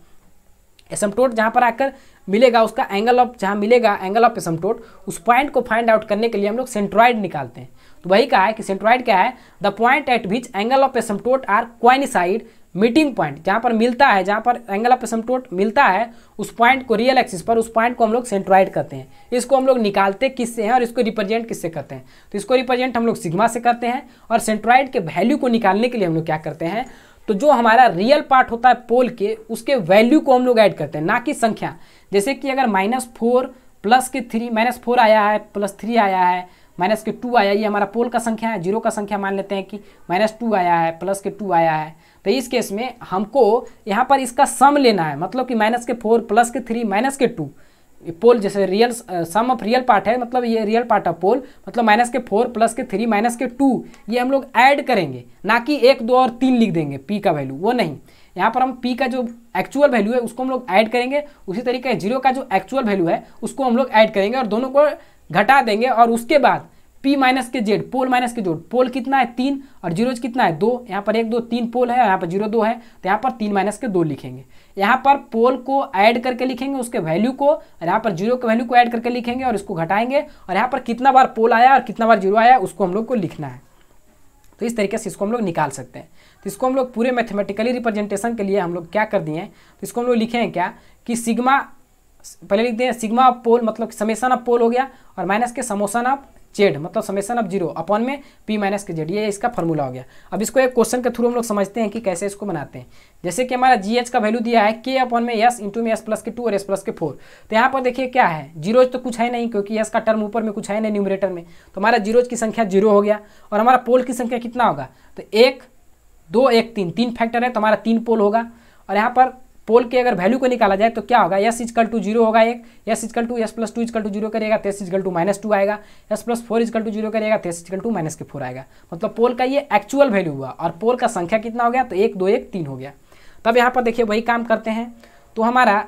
एसिम्पटोट जहाँ पर आकर मिलेगा उसका एंगल ऑफ, जहाँ मिलेगा एंगल ऑफ एसिम्पटोट, उस पॉइंट को फाइंड आउट करने के लिए हम लोग सेंट्रॉइड निकालते हैं। तो वही कहा है कि सेंट्रॉइड क्या है, the point at which angle of asymptote are coincide meeting point, जहाँ पर मिलता है, जहाँ पर एंगल ऑफ एसिम्पटोट मिलता है उस पॉइंट को रियल एक्सिस पर, उस पॉइंट को हम लोग सेंट्रॉइड करते हैं। इसको हम लोग निकालते किससे हैं और इसको रिप्रेजेंट किससे करते हैं, तो इसको रिप्रेजेंट हम लोग सिग्मा से करते हैं, और सेंट्रॉइड के वैल्यू को निकालने के लिए हम लोग क्या करते हैं, तो जो हमारा रियल पार्ट होता है पोल के उसके वैल्यू को हम लोग ऐड करते हैं, ना कि संख्या। जैसे कि अगर -4 प्लस के 3, -4 आया है प्लस 3 आया है माइनस के 2 आया, ये हमारा पोल का संख्या है, जीरो का संख्या मान लेते हैं कि -2 आया है प्लस के 2 आया है। तो इस केस में हमको यहाँ पर इसका सम लेना है, मतलब कि -4 प्लस के 3 माइनस के 2, पोल जैसे real sum of real part है, मतलब ये रियल पार्ट ऑफ पोल, मतलब -4 प्लस के 3 माइनस के 2 ये हम लोग ऐड करेंगे, ना कि 1, 2 और 3 लिख देंगे p का वैल्यू, वो नहीं। यहाँ पर हम p का जो एक्चुअल वैल्यू है उसको हम लोग ऐड करेंगे, उसी तरीके 0 का जो एक्चुअल वैल्यू है उसको हम लोग ऐड करेंगे और दोनों को घटा देंगे, और उसके बाद पी माइनस के जेड, पोल माइनस के जोड़, पोल कितना है 3 और जीरोज कितना है 2, यहाँ पर 1 2 3 पोल है, यहाँ पर 0 2 है, तो यहाँ पर 3 माइनस के 2 लिखेंगे। यहाँ पर पोल को ऐड करके लिखेंगे उसके वैल्यू को, और यहाँ पर जीरो के वैल्यू को ऐड करके लिखेंगे और इसको घटाएंगे, और यहाँ पर कितना बार पोल आया और कितना बार जीरो आया उसको हम लोग को लिखना है। तो इस तरीके से इसको हम लोग निकाल सकते हैं। तो इसको हम लोग पूरे मैथमेटिकली रिप्रेजेंटेशन के लिए हम लोग क्या कर दिए हैं, तो इसको हम लोग लिखे हैं क्या कि सिग्मा, पहले लिखते हैं सिग्मा ऑफ पोल मतलब समेशन ऑफ पोल हो गया, और माइनस के समोशन ऑफ जेड मतलब समेशन ऑफ जीरो अपॉन में पी माइनस के जेड, ये इसका फॉर्मूला हो गया। अब इसको एक क्वेश्चन के थ्रू हम लोग समझते हैं कि कैसे इसको बनाते हैं। जैसे कि हमारा जी एच का वैल्यू दिया है के अपॉन में एस इंटू में एस प्लस के 2 और एस प्लस के 4। तो यहाँ पर देखिए क्या है, जीरोज तो कुछ है नहीं क्योंकि एस का टर्म ऊपर में कुछ है नहीं न्यूमरेटर में, तो हमारा जीरोज की संख्या 0 हो गया, और हमारा पोल की संख्या कितना होगा, तो 1 2 1 3, 3 फैक्टर है तो हमारा 3 पोल होगा। और यहाँ पर पोल के अगर वैल्यू को निकाला जाए तो क्या होगा, एस इजकल टू 0 होगा, एक s equal to s plus 2 equal to 0 करेगा तो एस इजकल टू -2 आएगा, एस प्लस 4 इजकल टू 0 करेगा तो एस इजकल टू -4 आएगा। मतलब पोल का ये एक्चुअल वैल्यू हुआ, और पोल का संख्या कितना हो गया, तो 1 2 1 3 हो गया। तब यहाँ पर देखिए वही काम करते हैं, तो हमारा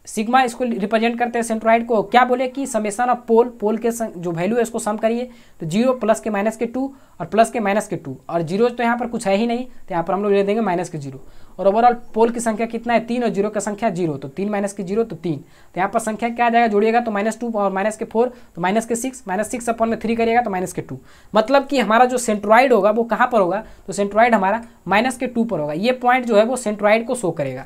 सिग्मा इसको रिप्रेजेंट करते हैं सेंट्रॉइड को, क्या बोले कि समेशन ऑफ पोल, पोल के जो वैल्यू है इसको सम करिए, तो 0 प्लस के माइनस के 2 और प्लस के माइनस के 2, और जीरो तो यहाँ पर कुछ है ही नहीं तो यहाँ पर हम लोग ले देंगे माइनस के 0, और ओवरऑल पोल की संख्या कितना है 3 और जीरो का संख्या 0, तो 3 माइनस के 0 तो 3, तो यहाँ पर संख्या क्या आ जाएगा, जोड़िएगा तो -2 और माइनस के 4 तो माइनस के 6, -6 अपॉन में 3 करिएगा तो माइनस के 2। मतलब कि हमारा जो सेंट्रॉइड होगा वो कहाँ पर होगा, तो सेंट्रॉइड हमारा माइनस के 2 पर होगा। ये पॉइंट जो है वो सेंट्रॉइड को शो करेगा,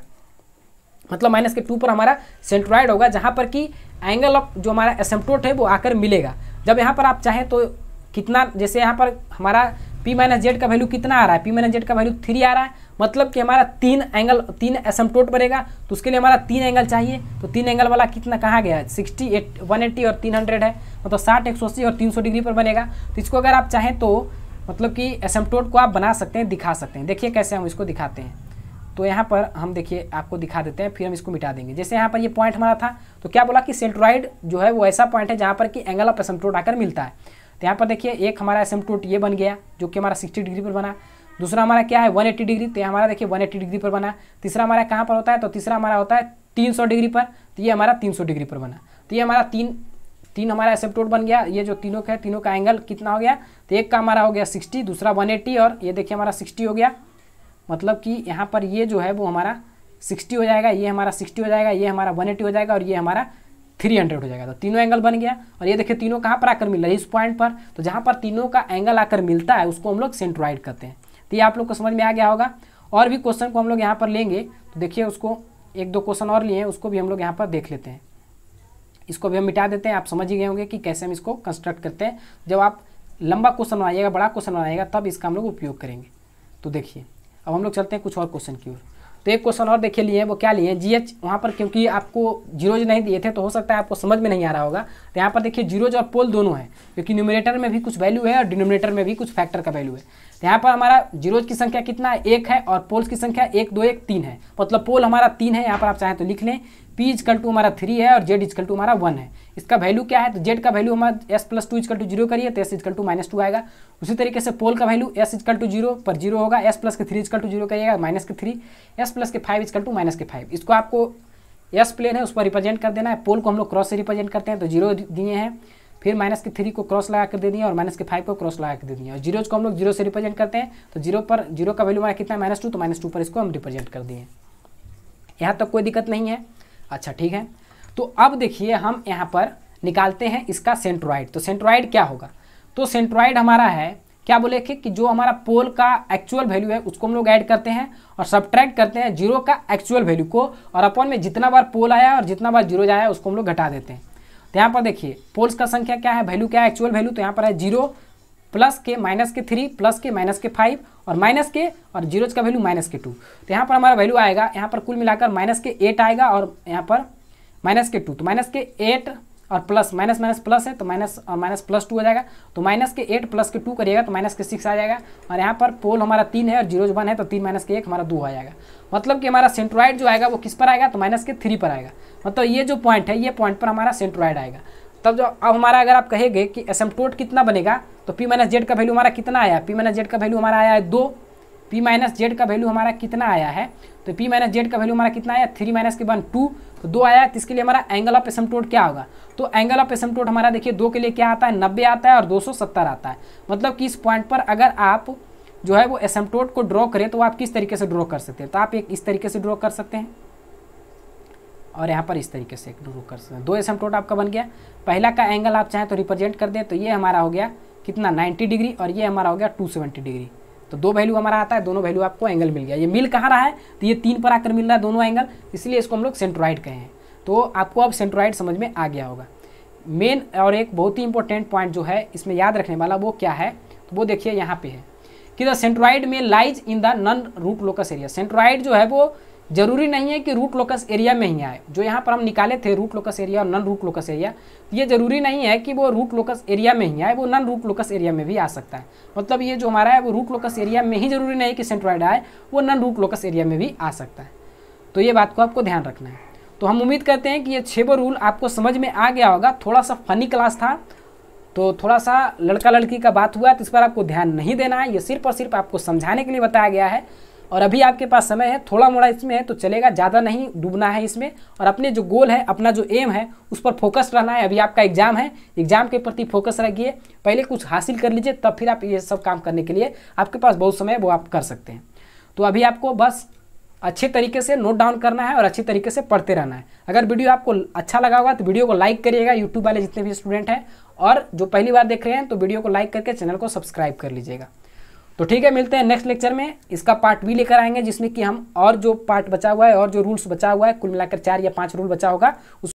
मतलब माइनस के 2 पर हमारा सेंट्रॉइड होगा, जहाँ पर कि एंगल ऑफ जो हमारा एसिम्प्टोट है वो आकर मिलेगा। जब यहाँ पर आप चाहें तो कितना, जैसे यहाँ पर हमारा पी माइनस जेड का वैल्यू कितना आ रहा है, पी माइनस जेड का वैल्यू 3 आ रहा है, मतलब कि हमारा 3 एंगल 3 एसिम्प्टोट बनेगा, तो उसके लिए हमारा 3 एंगल चाहिए। तो 3 एंगल वाला कितना कहाँ गया, 60 180 और 300 है, मतलब 60 180 और 300 डिग्री पर बनेगा। तो इसको अगर आप चाहें तो मतलब कि एसिम्प्टोट को आप बना सकते हैं, दिखा सकते हैं। देखिए कैसे हम इसको दिखाते हैं, तो यहाँ पर हम देखिए आपको दिखा देते हैं, फिर हम इसको मिटा देंगे। जैसे यहाँ पर ये पॉइंट हमारा था, तो क्या बोला कि सेंट्रॉइड जो है वो ऐसा पॉइंट है जहाँ पर कि एंगल ऑफ एसिम्प्टोट आकर मिलता है। तो यहाँ पर देखिए एक हमारा एसिम्प्टोट ये बन गया जो कि हमारा 60 डिग्री पर बना, दूसरा हमारा क्या है 180 डिग्री, तो हमारा देखिए 180 डिग्री पर बना, तीसरा हमारा कहाँ पर होता है, तो तीसरा हमारा होता है 300 डिग्री पर, तो ये हमारा 300 डिग्री पर बना। तो ये हमारा तीन हमारा एसिम्प्टोट बन गया। ये जो तीनों का है, तीनों का एंगल कितना हो गया, तो एक का हमारा हो गया 60, दूसरा 180 और ये देखिए हमारा 60 हो गया। मतलब कि यहाँ पर ये जो है वो हमारा 60 हो जाएगा, ये हमारा 60 हो जाएगा, ये हमारा 180 हो जाएगा और ये हमारा 300 हो जाएगा। तो तीनों एंगल बन गया। और ये देखिए तीनों कहाँ पर आकर मिल रहा है, इस पॉइंट पर। तो जहाँ पर तीनों का एंगल आकर मिलता है उसको हम लोग सेंट्रॉइड कहते हैं। तो ये आप लोग को समझ में आ गया होगा। और भी क्वेश्चन को हम लोग यहाँ पर लेंगे, तो देखिए उसको 1-2 क्वेश्चन और लिए हैं, उसको भी हम लोग यहाँ पर देख लेते हैं। इसको भी हम मिटा देते हैं। आप समझ ही गए होंगे कि कैसे हम इसको कंस्ट्रक्ट करते हैं। जब आप लंबा क्वेश्चन बनाइएगा, बड़ा क्वेश्चन बनाइएगा, तब इसका हम लोग उपयोग करेंगे। तो देखिए अब हम लोग चलते हैं कुछ और क्वेश्चन की ओर। तो एक क्वेश्चन और देखिए लिए, वो क्या लिए जीएच, वहाँ पर क्योंकि आपको जीरोज नहीं दिए थे तो हो सकता है आपको समझ में नहीं आ रहा होगा। तो यहाँ पर देखिए जीरोज और पोल दोनों है, क्योंकि न्यूमरेटर में भी कुछ वैल्यू है और डिनोमिनेटर में भी कुछ फैक्टर का वैल्यू है। तो यहाँ पर हमारा जीरोज की संख्या कितना है, 1 है, और पोल्स की संख्या 1 2 1 3 है। मतलब पोल हमारा 3 है, यहाँ पर आप चाहें तो लिख लें। P इजकल टू हमारा 3 है और Z इजकल टू हमारा 1 है। इसका वैल्यू क्या है, तो Z का वैल्यू हमारा S प्लस 2 इजकल टू 0 करिए तो S इजकल टू -2 आएगा। उसी तरीके से पोल का वैल्यू S इजकल टू 0 पर 0 होगा, S प्लस के 3 इजकल टू 0 करिएगा -3, S प्लस के 5 इजकल टू -5। इसको आपको S प्लेन है उस पर रिप्रेजेंट कर देना है। पोल को हम लोग क्रॉस से रिप्रेजेंट करते हैं, तो 0 दिए हैं, फिर -3 को क्रॉस लगा कर दे दिए और -5 को क्रॉस लगा कर दे दिए। और जीरोज को हम लोग 0 से रिप्रेजेंट करते हैं, तो 0 का वैल्यू हमारा कितना है -2, तो -2 पर इसको हम रिप्रेजेंट कर दिए। यहाँ तक कोई दिक्कत नहीं है। अच्छा ठीक है, तो अब देखिए हम यहाँ पर निकालते हैं इसका सेंट्रॉइड। तो सेंट्रॉइड क्या होगा, तो सेंट्रॉइड हमारा है क्या बोले कि जो हमारा पोल का एक्चुअल वैल्यू है उसको हम लोग ऐड करते हैं और सब्ट्रैक्ट करते हैं जीरो का एक्चुअल वैल्यू को, और अपॉन में जितना बार पोल आया और जितना बार जीरो आया उसको हम लोग घटा देते हैं। तो यहाँ पर देखिए पोल्स का संख्या क्या है, वैल्यू क्या है, एक्चुअल वैल्यू, तो यहाँ पर है 0 प्लस के -3 प्लस के -5 और माइनस के, और जीरोज का वैल्यू -2। तो यहाँ पर हमारा वैल्यू आएगा, यहाँ पर कुल मिलाकर -8 आएगा और यहाँ पर -2। तो -8 और प्लस माइनस प्लस है तो माइनस और माइनस +2 हो जाएगा। तो -8 प्लस के 2 करिएगा तो -6 आ जाएगा। और यहाँ पर पोल हमारा 3 है और जीरोज 1 है, तो 3 - 1 हमारा 2 आ जाएगा। मतलब कि हमारा सेंट्रॉइड जो आएगा वो किस पर आएगा, तो -3 पर आएगा। मतलब ये जो पॉइंट है, ये पॉइंट पर हमारा सेंट्रॉइड आएगा। तब जो अब हमारा अगर आप कहेंगे कि एसिम्प्टोट कितना बनेगा, तो P - Z का वैल्यू हमारा कितना आया, P - Z का वैल्यू हमारा आया है 2, पी माइनस जेड का वैल्यू हमारा कितना आया है, तो पी माइनस जेड का वैल्यू हमारा कितना आया, 3 माइनस के 1 2, तो 2 आया। तो इसके लिए हमारा एंगल ऑफ एसिम्प्टोट क्या होगा, तो एंगल ऑफ एसिम्प्टोट हमारा देखिए 2 के लिए क्या आता है, 90 आता है और 270 आता है। मतलब कि इस पॉइंट पर अगर आप जो है वो एसिम्प्टोट को ड्रॉ करें तो आप किस तरीके से ड्रॉ कर सकते हैं, तो आप एक इस तरीके से ड्रॉ कर सकते हैं और यहाँ पर इस तरीके से ड्रॉ कर सकते हैं। 2 एसिम्प्टोट आपका बन गया। पहला का एंगल आप चाहें तो रिप्रेजेंट कर दें, तो ये हमारा हो गया कितना 90 डिग्री और ये हमारा हो गया 270 डिग्री। तो 2 वैल्यू हमारा आता है, दोनों वैल्यू आपको एंगल मिल गया। ये मिल कहाँ रहा है, तो ये 3 पर आकर मिल रहा है दोनों एंगल, इसलिए इसको हम लोग सेंट्रोइड कहे हैं। तो आपको अब सेंट्रोइड समझ में आ गया होगा। मेन और एक बहुत ही इंपॉर्टेंट पॉइंट जो है इसमें याद रखने वाला वो क्या है, तो वो देखिए यहाँ पे है कि द सेंट्रोइड में lies in the non root locus area. Centroid जो है वो जरूरी नहीं है कि रूट लोकस एरिया में ही आए। जो यहाँ पर हम निकाले थे रूट लोकस एरिया और नॉन रूट लोकस एरिया, ये जरूरी नहीं है कि वो रूट लोकस एरिया में ही आए, वो नॉन रूट लोकस एरिया में भी आ सकता है। मतलब ये जो हमारा है वो रूट लोकस एरिया में ही जरूरी नहीं कि सेंट्रोइड आए, वो नॉन रूट लोकस एरिया में भी आ सकता है। तो ये बात को आपको ध्यान रखना है। तो हम उम्मीद करते हैं कि ये 6 रूल आपको समझ में आ गया होगा। थोड़ा सा फनी क्लास था, तो थोड़ा सा लड़का लड़की का बात हुआ, तो इस पर आपको ध्यान नहीं देना है। ये सिर्फ और सिर्फ आपको समझाने के लिए बताया गया है। और अभी आपके पास समय है, थोड़ा मोड़ा इसमें है तो चलेगा, ज़्यादा नहीं डूबना है इसमें। और अपने जो गोल है, अपना जो एम है, उस पर फोकस रहना है। अभी आपका एग्जाम है, एग्जाम के प्रति फोकस रखिए, पहले कुछ हासिल कर लीजिए, तब फिर आप ये सब काम करने के लिए आपके पास बहुत समय है, वो आप कर सकते हैं। तो अभी आपको बस अच्छे तरीके से नोट डाउन करना है और अच्छी तरीके से पढ़ते रहना है। अगर वीडियो आपको अच्छा लगा होगा तो वीडियो को लाइक करिएगा, यूट्यूब वाले जितने भी स्टूडेंट हैं, और जो पहली बार देख रहे हैं तो वीडियो को लाइक करके चैनल को सब्सक्राइब कर लीजिएगा। तो ठीक है, मिलते हैं नेक्स्ट लेक्चर में। इसका पार्ट भी लेकर आएंगे, जिसमें कि हम और जो पार्ट बचा हुआ है और जो रूल्स बचा हुआ है, कुल मिलाकर 4 या 5 रूल बचा होगा, उस